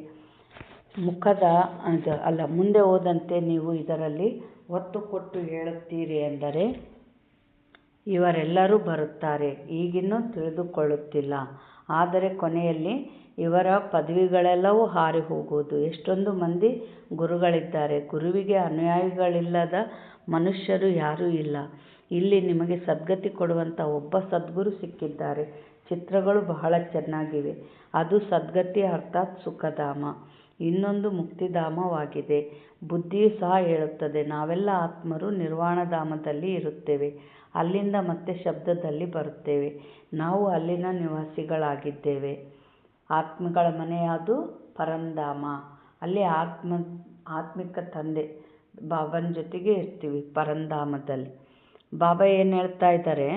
S1: ಮುಂದೆ ಹೋದಂತೆ ನೀವು ಇದರಲ್ಲಿ ಒತ್ತು ಕೊಟ್ಟು ಹೇಳುತ್ತೀರಿ ಎಂದರೆ ಇವರೆಲ್ಲರೂ ಬರುತ್ತಾರೆ, ಈಗಿನ್ನೂ ತಿಳಿದುಕೊಳ್ಳುತ್ತಿಲ್ಲ. ಆದರೆ ಕೊನೆಯಲ್ಲಿ ಇವರ ಪದವಿಗಳೆಲ್ಲವೂ ಹಾರಿ ಹೋಗುವುದು. ಎಷ್ಟೊಂದು ಮಂದಿ ಗುರುಗಳಿದ್ದಾರೆ, ಗುರುವಿಗೆ ಅನುಯಾಯಿಗಳಿಲ್ಲದ ಮನುಷ್ಯರು ಯಾರೂ ಇಲ್ಲ. ಇಲ್ಲಿ ನಿಮಗೆ ಸದ್ಗತಿ ಕೊಡುವಂಥ ಒಬ್ಬ ಸದ್ಗುರು ಸಿಕ್ಕಿದ್ದಾರೆ. ಚಿತ್ರಗಳು ಬಹಳ ಚೆನ್ನಾಗಿವೆ. ಅದು ಸದ್ಗತಿ ಅರ್ಥಾತ್ ಸುಖಧಾಮ, ಇನ್ನೊಂದು ಮುಕ್ತಿಧಾಮವಾಗಿದೆ. ಬುದ್ಧಿಯು ಸಹ ಹೇಳುತ್ತದೆ, ನಾವೆಲ್ಲ ಆತ್ಮರು ನಿರ್ವಾಣಧಾಮದಲ್ಲಿ ಇರುತ್ತೇವೆ. ಅಲ್ಲಿಂದ ಮತ್ತೆ ಶಬ್ದದಲ್ಲಿ ಬರುತ್ತೇವೆ. ನಾವು ಅಲ್ಲಿನ ನಿವಾಸಿಗಳಾಗಿದ್ದೇವೆ. ಆತ್ಮಗಳ ಮನೆ ಅದು ಪರಂಧಾಮ. ಅಲ್ಲಿ ಆತ್ಮಿಕ ತಂದೆ ಬಾಬನ ಜೊತೆಗೆ ಇರ್ತೀವಿ ಪರಂಧಾಮದಲ್ಲಿ. ಬಾಬಾ ಏನು ಹೇಳ್ತಾ ಇದ್ದಾರೆ,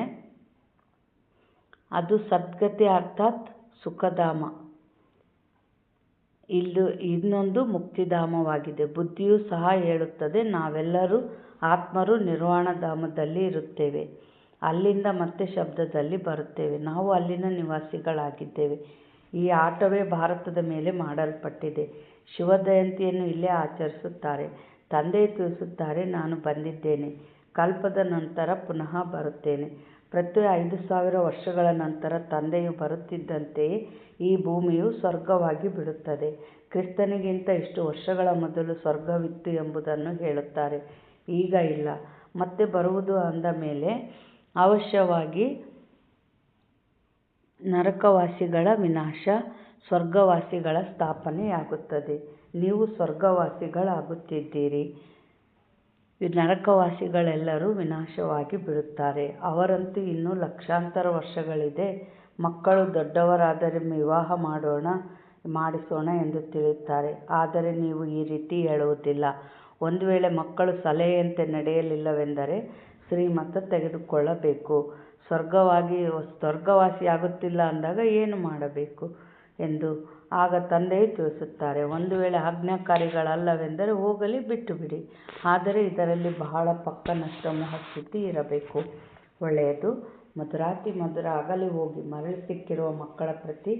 S1: ಅದು ಸದ್ಗತಿ ಅರ್ಥಾತ್ ಸುಖಧಾಮ, ಇನ್ನೊಂದು ಮುಕ್ತಿಧಾಮವಾಗಿದೆ. ಬುದ್ಧಿಯು ಸಹ ಹೇಳುತ್ತದೆ, ನಾವೆಲ್ಲರೂ ಆತ್ಮರು ನಿರ್ವಾಣಧಾಮದಲ್ಲಿ ಇರುತ್ತೇವೆ. ಅಲ್ಲಿಂದ ಮತ್ತೆ ಶಬ್ದದಲ್ಲಿ ಬರುತ್ತೇವೆ. ನಾವು ಅಲ್ಲಿನ ನಿವಾಸಿಗಳಾಗಿದ್ದೇವೆ. ಈ ಆಟವೇ ಭಾರತದ ಮೇಲೆ ಮಾಡಲ್ಪಟ್ಟಿದೆ. ಶಿವ ಜಯಂತಿಯನ್ನು ಇಲ್ಲೇ ಆಚರಿಸುತ್ತಾರೆ. ತಂದೆಯು ತಿಳಿಸುತ್ತಾರೆ, ನಾನು ಬಂದಿದ್ದೇನೆ, ಕಲ್ಪದ ನಂತರ ಪುನಃ ಬರುತ್ತೇನೆ. ಪ್ರತಿ 5000 ವರ್ಷಗಳ ನಂತರ ತಂದೆಯು ಬರುತ್ತಿದ್ದಂತೆಯೇ ಈ ಭೂಮಿಯು ಸ್ವರ್ಗವಾಗಿ ಬಿಡುತ್ತದೆ. ಕ್ರಿಸ್ತನಿಗಿಂತ ಇಷ್ಟು ವರ್ಷಗಳ ಮೊದಲು ಸ್ವರ್ಗವಿತ್ತು ಎಂಬುದನ್ನು ಹೇಳುತ್ತಾರೆ. ಈಗ ಇಲ್ಲ. ಮತ್ತೆ ಬರುವುದು ಅಂದ ಮೇಲೆ ಅವಶ್ಯವಾಗಿ ನರಕವಾಸಿಗಳ ವಿನಾಶ, ಸ್ವರ್ಗವಾಸಿಗಳ ಸ್ಥಾಪನೆಯಾಗುತ್ತದೆ. ನೀವು ಸ್ವರ್ಗವಾಸಿಗಳಾಗುತ್ತಿದ್ದೀರಿ. ನರಕವಾಸಿಗಳೆಲ್ಲರೂ ವಿನಾಶವಾಗಿ ಬಿಡುತ್ತಾರೆ. ಅವರಂತೂ ಇನ್ನೂ ಲಕ್ಷಾಂತರ ವರ್ಷಗಳಿದೆ. ಮಕ್ಕಳು ದೊಡ್ಡವರಾದರೆ ವಿವಾಹ ಮಾಡಿಸೋಣ ಎಂದು ತಿಳಿಯುತ್ತಾರೆ. ಆದರೆ ನೀವು ಈ ರೀತಿ ಹೇಳುವುದಿಲ್ಲ. ಒಂದು ವೇಳೆ ಮಕ್ಕಳು ಸಲಹೆಯಂತೆ ನಡೆಯಲಿಲ್ಲವೆಂದರೆ ಶ್ರೀಮತ ತೆಗೆದುಕೊಳ್ಳಬೇಕು. ಸ್ವರ್ಗವಾಸಿಯಾಗುತ್ತಿಲ್ಲ ಅಂದಾಗ ಏನು ಮಾಡಬೇಕು ಎಂದು ಆಗ ತಂದೆಯು ತಿಳಿಸುತ್ತಾರೆ. ಒಂದು ವೇಳೆ ಆಜ್ಞಾಕಾರಿಗಳಲ್ಲವೆಂದರೆ ಹೋಗಲಿ, ಬಿಟ್ಟು ಬಿಡಿ. ಆದರೆ ಇದರಲ್ಲಿ ಬಹಳ ಪಕ್ಕ ನಷ್ಟ ಮೋಹ ಸ್ಥಿತಿ ಇರಬೇಕು. ಒಳ್ಳೆಯದು. ಮಧುರಾತಿ ಮಧುರ ಆಗಲಿ ಹೋಗಿ ಮರಳಿ ಸಿಕ್ಕಿರುವ ಮಕ್ಕಳ ಪ್ರತಿ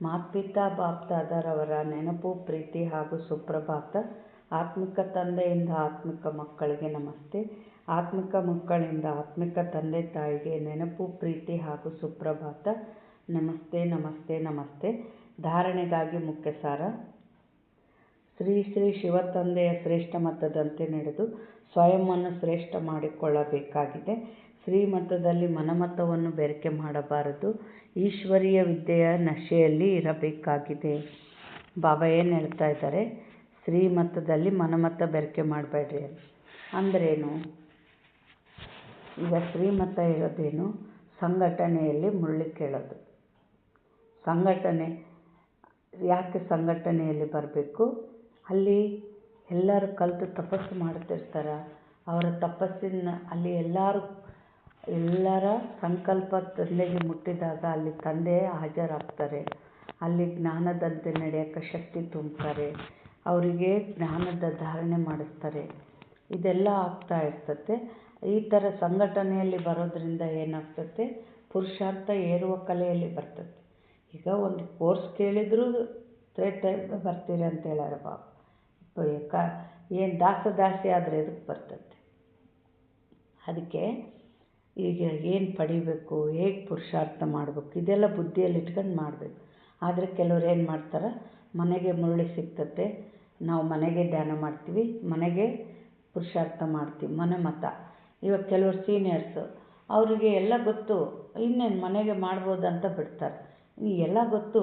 S1: ಮಾತ್ಪಿತಾ ಬಾಪ್ದಾದರವರ ನೆನಪು, ಪ್ರೀತಿ ಹಾಗೂ ಸುಪ್ರಭಾತ. ಆತ್ಮಿಕ ತಂದೆಯಿಂದ ಆತ್ಮಿಕ ಮಕ್ಕಳಿಗೆ ನಮಸ್ತೆ. ಆತ್ಮಿಕ ಮಕ್ಕಳಿಂದ ಆತ್ಮಿಕ ತಂದೆ ತಾಯಿಗೆ ನೆನಪು, ಪ್ರೀತಿ ಹಾಗೂ ಸುಪ್ರಭಾತ. ನಮಸ್ತೆ ನಮಸ್ತೆ ನಮಸ್ತೆ. ಧಾರಣೆಗಾಗಿ ಮುಖ್ಯ ಸಾರ. ಶ್ರೀ ಶ್ರೀ ಶಿವ ತಂದೆಯ ಶ್ರೇಷ್ಠ ಮತದಂತೆ ನಡೆದು ಸ್ವಯಂವನ್ನು ಶ್ರೇಷ್ಠ ಮಾಡಿಕೊಳ್ಳಬೇಕಾಗಿದೆ. ಶ್ರೀಮತದಲ್ಲಿ ಮನಮತವನ್ನು ಬೆರಕೆ ಮಾಡಬಾರದು. ಈಶ್ವರೀಯ ವಿದ್ಯೆಯ ನಶೆಯಲ್ಲಿ ಇರಬೇಕಾಗಿದೆ. ಬಾಬಾ ಏನು ಹೇಳ್ತಾ ಇದ್ದಾರೆ, ಶ್ರೀಮತದಲ್ಲಿ ಮನಮತ ಬೆರಕೆ ಮಾಡಬೇಡ್ರಿ ಅಂದ್ರೇನು? ಈಗ ಶ್ರೀಮತ ಇರೋದೇನು? ಸಂಘಟನೆಯಲ್ಲಿ ಮುಳ್ಳಿಕ್ಕೇಳೋದು. ಸಂಘಟನೆ ಯಾಕೆ ಸಂಘಟನೆಯಲ್ಲಿ ಬರಬೇಕು? ಅಲ್ಲಿ ಎಲ್ಲರೂ ಕಲಿತು ತಪಸ್ಸು ಮಾಡ್ತಿರ್ತಾರೆ. ಅವರ ತಪಸ್ಸಿನ ಅಲ್ಲಿ ಎಲ್ಲರ ಸಂಕಲ್ಪ ತಂದೆಗೆ ಮುಟ್ಟಿದಾಗ ಅಲ್ಲಿ ತಂದೆ ಹಾಜರಾಗ್ತಾರೆ. ಅಲ್ಲಿ ಜ್ಞಾನದಂತೆ ನಡೆಯೋಕ್ಕೆ ಶಕ್ತಿ ತುಂಬ್ತಾರೆ. ಅವರಿಗೆ ಜ್ಞಾನದ ಧಾರಣೆ ಮಾಡಿಸ್ತಾರೆ. ಇದೆಲ್ಲ ಆಗ್ತಾ ಇರ್ತತೆ. ಈ ಥರ ಸಂಘಟನೆಯಲ್ಲಿ ಬರೋದ್ರಿಂದ ಏನಾಗ್ತತೆ, ಪುರುಷಾರ್ಥ ಏರುವ ಕಲೆಯಲ್ಲಿ ಬರ್ತದೆ. ಈಗ ಒಂದು ಕೋರ್ಸ್ ಕೇಳಿದರೂ ಬರ್ತೀರಿ ಅಂತ ಹೇಳ್ಯಾರ ಬಾಬಾ. ಏನು ದಾಸಿ ಆದರೆ ಎದಕ್ಕೆ ಬರ್ತದೆ? ಅದಕ್ಕೆ ಈಗ ಏನು ಪಡಿಬೇಕು, ಹೇಗೆ ಪುರುಷಾರ್ಥ ಮಾಡಬೇಕು, ಇದೆಲ್ಲ ಬುದ್ಧಿಯಲ್ಲಿ ಇಟ್ಕೊಂಡು ಮಾಡಬೇಕು. ಆದರೆ ಕೆಲವ್ರು ಏನು ಮಾಡ್ತಾರೆ, ಮನೆಗೆ ಮುರಳಿ ಸಿಗ್ತತೆ, ನಾವು ಮನೆಗೆ ಧ್ಯಾನ ಮಾಡ್ತೀವಿ, ಮನೆಗೆ ಪುರುಷಾರ್ಥ ಮಾಡ್ತೀವಿ, ಮತ. ಇವಾಗ ಕೆಲವರು ಸೀನಿಯರ್ಸು, ಅವರಿಗೆ ಎಲ್ಲ ಗೊತ್ತು, ಇನ್ನೇನು ಮನೆಗೆ ಮಾಡ್ಬೋದು ಅಂತ ಬಿಡ್ತಾರೆ. ಎಲ್ಲ ಗೊತ್ತು,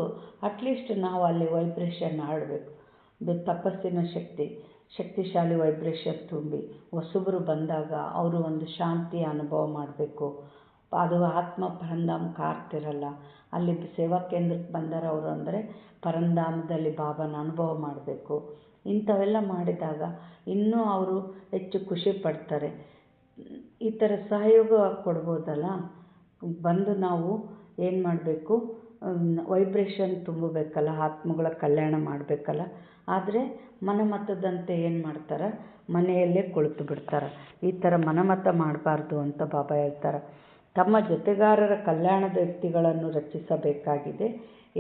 S1: ಅಟ್ಲೀಸ್ಟ್ ನಾವು ಅಲ್ಲಿ ವೈಬ್ರೇಷನ್ ಆಡಬೇಕು. ತಪಸ್ಸಿನ ಶಕ್ತಿಶಾಲಿ ವೈಬ್ರೇಷನ್ ತುಂಬಿ ಹೊಸಬರು ಬಂದಾಗ ಅವರು ಒಂದು ಶಾಂತಿ ಅನುಭವ ಮಾಡಬೇಕು. ಅದು ಆತ್ಮ ಪರಂಧಾಮಕ್ಕೆ ಹಾರ್ತಿರಲ್ಲ. ಅಲ್ಲಿ ಸೇವಾ ಕೇಂದ್ರಕ್ಕೆ ಬಂದರೆ ಅವರು ಅಂದರೆ ಪರಂಧಾಮದಲ್ಲಿ ಬಾಬಾನ ಅನುಭವ ಮಾಡಬೇಕು. ಇಂಥವೆಲ್ಲ ಮಾಡಿದಾಗ ಇನ್ನೂ ಅವರು ಹೆಚ್ಚು ಖುಷಿ ಪಡ್ತಾರೆ. ಈ ಥರ ಸಹಯೋಗ ಕೊಡ್ಬೋದಲ್ಲ. ಬಂದು ನಾವು ಏನು ಮಾಡಬೇಕು, ವೈಬ್ರೇಷನ್ ತುಂಬಬೇಕಲ್ಲ, ಆತ್ಮಗಳ ಕಲ್ಯಾಣ ಮಾಡಬೇಕಲ್ಲ. ಆದರೆ ಮನಮತದಂತೆ ಏನು ಮಾಡ್ತಾರೆ, ಮನೆಯಲ್ಲೇ ಕುಳಿತು ಬಿಡ್ತಾರೆ. ಈ ಥರ ಮನಮತ ಮಾಡಬಾರ್ದು ಅಂತ ಬಾಬಾ ಹೇಳ್ತಾರೆ. ತಮ್ಮ ಜೊತೆಗಾರರ ಕಲ್ಯಾಣದ ವ್ಯಕ್ತಿಗಳನ್ನು ರಚಿಸಬೇಕಾಗಿದೆ.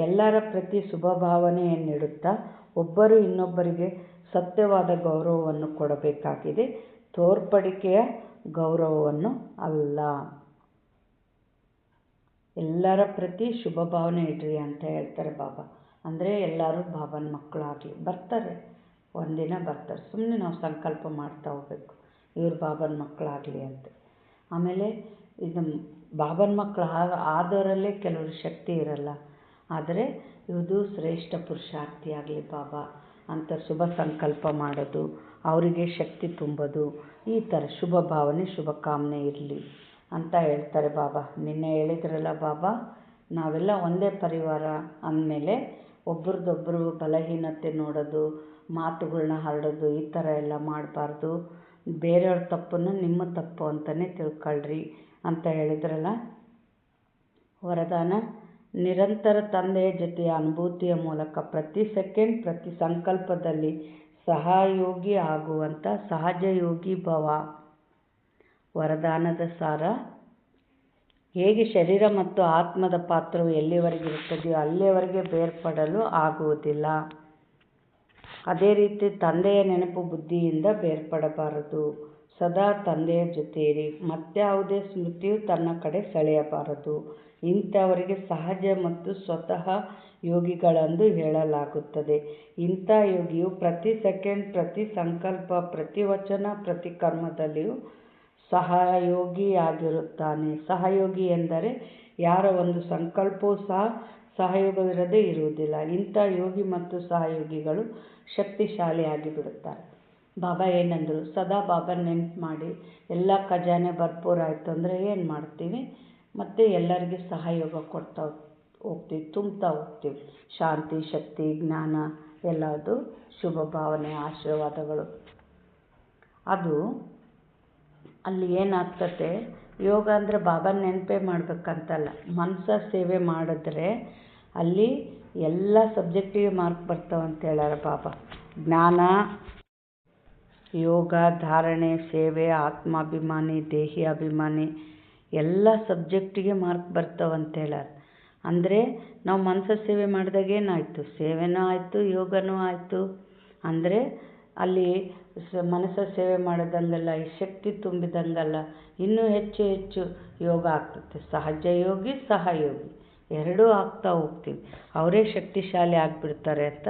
S1: ಎಲ್ಲರ ಪ್ರತಿ ಶುಭ ಭಾವನೆಯನ್ನಿಡುತ್ತಾ ಒಬ್ಬರು ಇನ್ನೊಬ್ಬರಿಗೆ ಸತ್ಯವಾದ ಗೌರವವನ್ನು ಕೊಡಬೇಕಾಗಿದೆ, ತೋರ್ಪಡಿಕೆಯ ಗೌರವವನ್ನು ಅಲ್ಲ. ಎಲ್ಲರ ಪ್ರತಿ ಶುಭ ಭಾವನೆ ಇಡ್ರಿ ಅಂತ ಹೇಳ್ತಾರೆ ಬಾಬಾ. ಅಂದರೆ ಎಲ್ಲರೂ ಬಾಬನ ಮಕ್ಕಳಾಗಲಿ. ಬರ್ತಾರೆ, ಒಂದಿನ ಬರ್ತಾರೆ. ಸುಮ್ಮನೆ ನಾವು ಸಂಕಲ್ಪ ಮಾಡ್ತಾ ಹೋಗ್ಬೇಕು, ಇವ್ರು ಬಾಬನ ಮಕ್ಕಳಾಗಲಿ ಅಂತ. ಆಮೇಲೆ ಇದು ಬಾಬನ ಮಕ್ಕಳು ಆದವರಲ್ಲೇ ಕೆಲವರು ಶಕ್ತಿ ಇರಲ್ಲ. ಆದರೆ ಇದು ಶ್ರೇಷ್ಠ ಪುರುಷಾರ್ಥಿ ಆಗಲಿ ಬಾಬಾ ಅಂತ ಶುಭ ಸಂಕಲ್ಪ ಮಾಡೋದು, ಅವರಿಗೆ ಶಕ್ತಿ ತುಂಬೋದು, ಈ ಥರ ಶುಭ ಭಾವನೆ ಶುಭ ಕಾಮನೆ ಇರಲಿ ಅಂತ ಹೇಳ್ತಾರೆ ಬಾಬಾ. ನಿನ್ನೆ ಹೇಳಿದ್ರಲ್ಲ ಬಾಬಾ, ನಾವೆಲ್ಲ ಒಂದೇ ಪರಿವಾರ ಅಂದಮೇಲೆ ಒಬ್ರದ್ದೊಬ್ಬರು ಬಲಹೀನತೆ ನೋಡೋದು, ಮಾತುಗಳನ್ನ ಹರಡೋದು, ಈ ಥರ ಎಲ್ಲ ಮಾಡಬಾರ್ದು. ಬೇರೆಯವ್ರ ತಪ್ಪನ್ನು ನಿಮ್ಮ ತಪ್ಪು ಅಂತಲೇ ತಿಳ್ಕೊಳ್ರಿ ಅಂತ ಹೇಳಿದ್ರಲ್ಲ. ವರದಾನ: ನಿರಂತರ ತಂದೆಯ ಜೊತೆಯ ಅನುಭೂತಿಯ ಮೂಲಕ ಪ್ರತಿ ಸೆಕೆಂಡ್ ಪ್ರತಿ ಸಂಕಲ್ಪದಲ್ಲಿ ಸಹಯೋಗಿ ಆಗುವಂಥ ಸಹಜ ಯೋಗಿ ಭವ. ವರದಾನದ ಸಾರ: ಹೇಗೆ ಶರೀರ ಮತ್ತು ಆತ್ಮದ ಪಾತ್ರವು ಎಲ್ಲಿವರೆಗಿರುತ್ತದೆಯೋ ಅಲ್ಲಿಯವರೆಗೆ ಬೇರ್ಪಡಲು ಆಗುವುದಿಲ್ಲ, ಅದೇ ರೀತಿ ತಂದೆಯ ನೆನಪು ಬುದ್ಧಿಯಿಂದ ಬೇರ್ಪಡಬಾರದು. ಸದಾ ತಂದೆಯ ಜೊತೆ ಇರಿ, ಮತ್ಯಾವುದೇ ಸ್ಮೃತಿಯು ತನ್ನ ಕಡೆ ಸೆಳೆಯಬಾರದು. ಇಂಥವರಿಗೆ ಸಹಜ ಮತ್ತು ಸ್ವತಃ ಯೋಗಿಗಳೆಂದು ಹೇಳಲಾಗುತ್ತದೆ. ಇಂಥ ಯೋಗಿಯು ಪ್ರತಿ ಸೆಕೆಂಡ್ ಪ್ರತಿ ಸಂಕಲ್ಪ ಪ್ರತಿ ವಚನ ಪ್ರತಿ ಕರ್ಮದಲ್ಲಿಯೂ ಸಹಯೋಗಿಯಾಗಿರುತ್ತಾನೆ. ಸಹಯೋಗಿ ಎಂದರೆ ಯಾರ ಒಂದು ಸಂಕಲ್ಪವೂ ಸಹ ಸಹಯೋಗವಿರದೇ ಇರುವುದಿಲ್ಲ. ಇಂಥ ಯೋಗಿ ಮತ್ತು ಸಹಯೋಗಿಗಳು ಶಕ್ತಿಶಾಲಿಯಾಗಿ ಬಿಡುತ್ತಾರೆ. ಬಾಬಾ ಏನಂದರು, ಸದಾ ಬಾಬಾ ನೆನಪು ಮಾಡಿ ಎಲ್ಲ ಖಜಾನೆ ಭರ್ಪೂರಾಯಿತು ಅಂದರೆ ಏನು ಮಾಡ್ತೀವಿ, ಮತ್ತು ಎಲ್ಲರಿಗೂ ಸಹಯೋಗ ಕೊಡ್ತಾ ಹೋಗ್ತೀವಿ, ತುಂಬ್ತಾ ಹೋಗ್ತೀವಿ. ಶಾಂತಿ, ಶಕ್ತಿ, ಜ್ಞಾನ ಎಲ್ಲದು ಶುಭ ಭಾವನೆ, ಆಶೀರ್ವಾದಗಳು. ಅದು ಅಲ್ಲಿ ಏನಾಗ್ತದೆ, ಯೋಗ ಅಂದರೆ ಬಾಬಾನ ನೆನಪೇ ಮಾಡಬೇಕಂತಲ್ಲ, ಮನಸ ಸೇವೆ ಮಾಡಿದ್ರೆ ಅಲ್ಲಿ ಎಲ್ಲ ಸಬ್ಜೆಕ್ಟಿಗೆ ಮಾರ್ಕ್ ಬರ್ತಾವಂತ ಹೇಳ್ಯಾರ ಬಾಬಾ. ಜ್ಞಾನ, ಯೋಗ, ಧಾರಣೆ, ಸೇವೆ, ಆತ್ಮಾಭಿಮಾನಿ, ದೇಹಿ ಅಭಿಮಾನಿ ಎಲ್ಲ ಸಬ್ಜೆಕ್ಟಿಗೆ ಮಾರ್ಕ್ ಬರ್ತಾವಂತ ಹೇಳ್ಯಾರ. ಅಂದರೆ ನಾವು ಮನಸ ಸೇವೆ ಮಾಡಿದಾಗ ಏನಾಯಿತು, ಸೇವೆನೂ ಆಯಿತು, ಯೋಗನೂ ಆಯಿತು. ಅಂದರೆ ಅಲ್ಲಿ ಮನಸ ಸೇವೆ ಮಾಡೋದಂಗಲ್ಲ, ಶಕ್ತಿ ತುಂಬಿದಂಗಲ್ಲ, ಇನ್ನೂ ಹೆಚ್ಚು ಹೆಚ್ಚು ಯೋಗ ಆಗ್ತದೆ. ಸಹಜ ಯೋಗಿ, ಸಹಯೋಗಿ ಎರಡೂ ಆಗ್ತಾ ಹೋಗ್ತೀವಿ, ಅವರೇ ಶಕ್ತಿಶಾಲಿ ಆಗಿಬಿಡ್ತಾರೆ ಅಂತ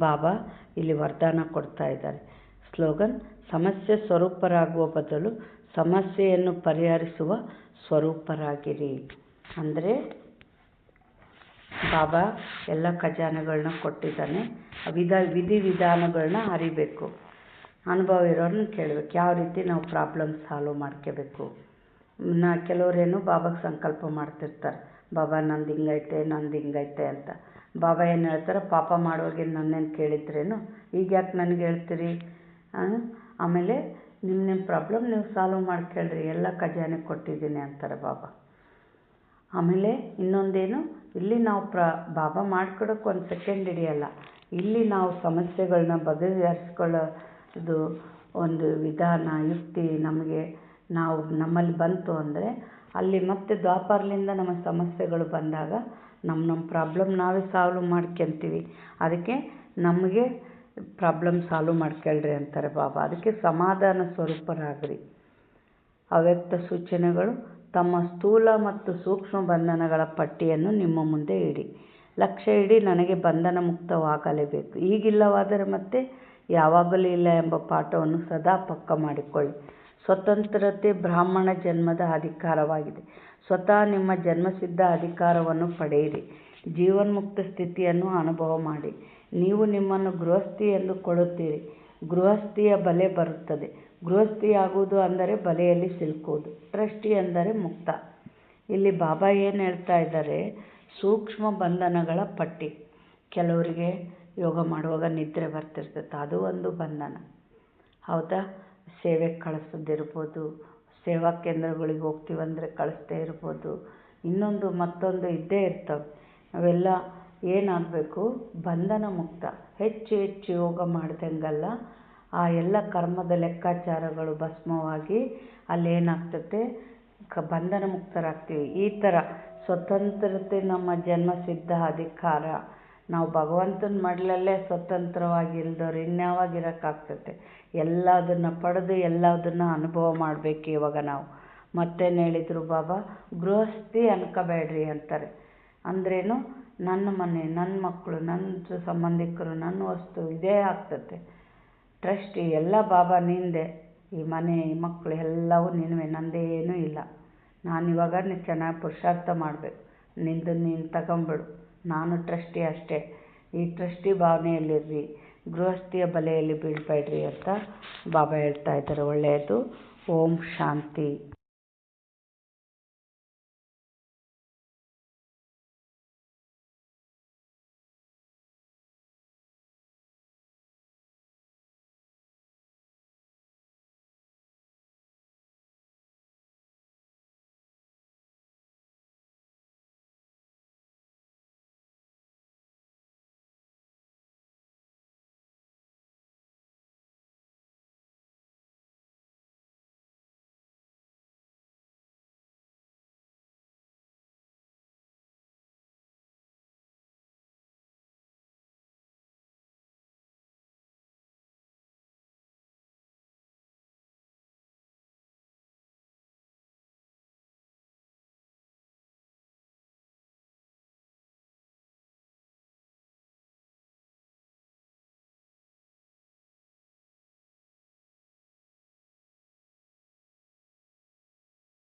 S1: ಬಾಬಾ ಇಲ್ಲಿ ವರದಾನ ಕೊಡ್ತಾ ಇದ್ದಾರೆ. ಸ್ಲೋಗನ್: ಸಮಸ್ಯೆ ಸ್ವರೂಪರಾಗುವ ಬದಲು ಸಮಸ್ಯೆಯನ್ನು ಪರಿಹರಿಸುವ ಸ್ವರೂಪರಾಗಿರಿ. ಅಂದರೆ ಬಾಬಾ ಎಲ್ಲ ಖಜಾನೆಗಳನ್ನ ಕೊಟ್ಟಿದ್ದಾನೆ, ವಿಧಿವಿಧಾನಗಳನ್ನ ಅರಿಬೇಕು, ಅನುಭವ ಇರೋರನ್ನ ಕೇಳಬೇಕು, ಯಾವ ರೀತಿ ನಾವು ಪ್ರಾಬ್ಲಮ್ ಸಾಲ್ವ್ ಮಾಡ್ಕೋಬೇಕು. ಕೆಲವರೇನು ಬಾಬಾಗೆ ಸಂಕಲ್ಪ ಮಾಡ್ತಿರ್ತಾರೆ, ಬಾಬಾ ನಂದು ಹಿಂಗೈತೆ ಅಂತ. ಬಾಬಾ ಏನು ಹೇಳ್ತಾರೆ, ಪಾಪ ಮಾಡುವಾಗ ನನ್ನೇನು ಕೇಳಿದ್ರೇನು, ಈಗ ಯಾಕೆ ನನಗೆ ಹೇಳ್ತೀರಿ, ಆಮೇಲೆ ನಿಮ್ಮ ಪ್ರಾಬ್ಲಮ್ ನೀವು ಸಾಲ್ವ್ ಮಾಡ್ಕೊಳ್ರಿ, ಎಲ್ಲ ಖಜಾನೆ ಕೊಟ್ಟಿದ್ದೀನಿ ಅಂತಾರೆ ಬಾಬಾ. ಆಮೇಲೆ ಇನ್ನೊಂದೇನು, ಇಲ್ಲಿ ನಾವು ಬಾಬಾ ಮಾಡ್ಕೊಡೋಕೆ ಒಂದು ಸೆಕೆಂಡ್ ಹಿಡಿಯಲ್ಲ, ಇಲ್ಲಿ ನಾವು ಸಮಸ್ಯೆಗಳನ್ನ ಬಗೆಹರಿಸ್ಕೊಳ್ಳೋದು ಒಂದು ವಿಧಾನ, ಯುಕ್ತಿ ನಮ್ಮಲ್ಲಿ ಬಂತು ಅಂದರೆ ಅಲ್ಲಿ ಮತ್ತೆ ದ್ವಾಪರ್ಲಿಂದ ನಮ್ಮ ಸಮಸ್ಯೆಗಳು ಬಂದಾಗ ನಮ್ಮ ಪ್ರಾಬ್ಲಮ್ ನಾವೇ ಸಾಲ್ವ್ ಮಾಡ್ಕೊತೀವಿ. ಅದಕ್ಕೆ ನಮಗೆ ಪ್ರಾಬ್ಲಮ್ ಸಾಲ್ವ್ ಮಾಡ್ಕೊಳ್ರಿ ಅಂತಾರೆ ಬಾಬಾ. ಅದಕ್ಕೆ ಸಮಾಧಾನ ಸ್ವರೂಪರಾಗ್ರಿ. ಅವ್ಯಕ್ತ ಸೂಚನೆಗಳು: ತಮ್ಮ ಸ್ಥೂಲ ಮತ್ತು ಸೂಕ್ಷ್ಮ ಬಂಧನಗಳ ಪಟ್ಟಿಯನ್ನು ನಿಮ್ಮ ಮುಂದೆ ಇಡಿ. ಲಕ್ಷ್ಯ ಇಡಿ, ನನಗೆ ಬಂಧನ ಮುಕ್ತವಾಗಲೇಬೇಕು. ಈಗಿಲ್ಲವಾದರೆ ಮತ್ತೆ ಯಾವಾಗಲೂ ಇಲ್ಲ ಎಂಬ ಪಾಠವನ್ನು ಸದಾ ಪಕ್ಕ ಮಾಡಿಕೊಳ್ಳಿ. ಸ್ವತಂತ್ರತೆ ಬ್ರಾಹ್ಮಣ ಜನ್ಮದ ಅಧಿಕಾರವಾಗಿದೆ. ಸ್ವತಃ ನಿಮ್ಮ ಜನ್ಮಸಿದ್ಧ ಅಧಿಕಾರವನ್ನು ಪಡೆಯಿರಿ. ಜೀವನ್ಮುಕ್ತ ಸ್ಥಿತಿಯನ್ನು ಅನುಭವ ಮಾಡಿ. ನೀವು ನಿಮ್ಮನ್ನು ಗೃಹಸ್ಥಿ ಎಂದು ಕೊಳ್ಳುತ್ತೀರಿ. ಗೃಹಸ್ಥಿಯ ಬಲೆ ಬರುತ್ತದೆ. ಗೃಹಸ್ಥಿಯಾಗುವುದು ಅಂದರೆ ಬಲೆಯಲ್ಲಿ ಸಿಲುಕುವುದು. ಟ್ರಸ್ಟಿ ಅಂದರೆ ಮುಕ್ತ. ಇಲ್ಲಿ ಬಾಬಾ ಏನು ಹೇಳ್ತಾ ಇದ್ದಾರೆ, ಸೂಕ್ಷ್ಮ ಬಂಧನಗಳ ಪಟ್ಟಿ. ಕೆಲವರಿಗೆ ಯೋಗ ಮಾಡುವಾಗ ನಿದ್ರೆ ಬರ್ತಿರ್ತೈತೆ, ಅದು ಒಂದು ಬಂಧನ. ಹೌದಾ? ಸೇವೆಗೆ ಕಳಿಸೋದಿರ್ಬೋದು, ಸೇವಾ ಕೇಂದ್ರಗಳಿಗೆ ಹೋಗ್ತೀವಂದರೆ ಕಳಿಸ್ದೇ ಇರ್ಬೋದು, ಇನ್ನೊಂದು ಮತ್ತೊಂದು ಇದ್ದೇ ಇರ್ತವೆ. ಅವೆಲ್ಲ ಏನಾಗಬೇಕು? ಬಂಧನ ಮುಕ್ತ. ಹೆಚ್ಚು ಹೆಚ್ಚು ಯೋಗ ಮಾಡ್ದಂಗಲ್ಲ, ಆ ಎಲ್ಲ ಕರ್ಮದ ಲೆಕ್ಕಾಚಾರಗಳು ಭಸ್ಮವಾಗಿ ಅಲ್ಲೇನಾಗ್ತೈತೆ, ಬಂಧನ ಮುಕ್ತರಾಗ್ತೀವಿ. ಈ ಥರ ಸ್ವತಂತ್ರತೆ ನಮ್ಮ ಜನ್ಮಸಿದ್ಧ ಅಧಿಕಾರ. ನಾವು ಭಗವಂತನ ಮಡ್ಲಲ್ಲೇ ಸ್ವತಂತ್ರವಾಗಿಲ್ದವ್ರು ಇನ್ಯಾವಾಗ ಇರೋಕ್ಕಾಗ್ತೈತೆ? ಎಲ್ಲದನ್ನು ಪಡೆದು ಎಲ್ಲದನ್ನು ಅನುಭವ ಮಾಡಬೇಕು ಇವಾಗ ನಾವು. ಮತ್ತೇನು ಹೇಳಿದರು ಬಾಬಾ? ಗೃಹಸ್ಥಿ ಅನ್ಕೋಬೇಡ್ರಿ ಅಂತಾರೆ. ಅಂದ್ರೇನು? ನನ್ನ ಮನೆ, ನನ್ನ ಮಕ್ಕಳು, ನನ್ನ ಸಂಬಂಧಿಕರು, ನನ್ನ ವಸ್ತು ಇದೇ ಆಗ್ತೈತೆ. ಟ್ರಸ್ಟಿ ಎಲ್ಲ ಬಾಬಾ ನಿಂದೆ. ಈ ಮನೆ, ಈ ಮಕ್ಕಳು ಎಲ್ಲವೂ ನಿನ್ನವೇ, ನಂದೇನೂ ಇಲ್ಲ. ನಾನಿವಾಗ ನೀನು ಚೆನ್ನಾಗಿ ಪುರುಷಾರ್ಥ ಮಾಡಬೇಕು, ನಿಂದು ನೀನು ತಗೊಂಬಿಡು, ನಾನು ಟ್ರಸ್ಟಿ ಅಷ್ಟೇ. ಈ ಟ್ರಸ್ಟಿ ಭಾವನೆಯಲ್ಲಿರ್ರಿ, ಗೃಹಸ್ಥಿಯ ಬಲೆಯಲ್ಲಿ ಬೀಳಬೇಡ್ರಿ ಅಂತ ಬಾಬಾ ಹೇಳ್ತಾ ಇದ್ದಾರೆ. ಒಳ್ಳೆಯದು. ಓಂ ಶಾಂತಿ.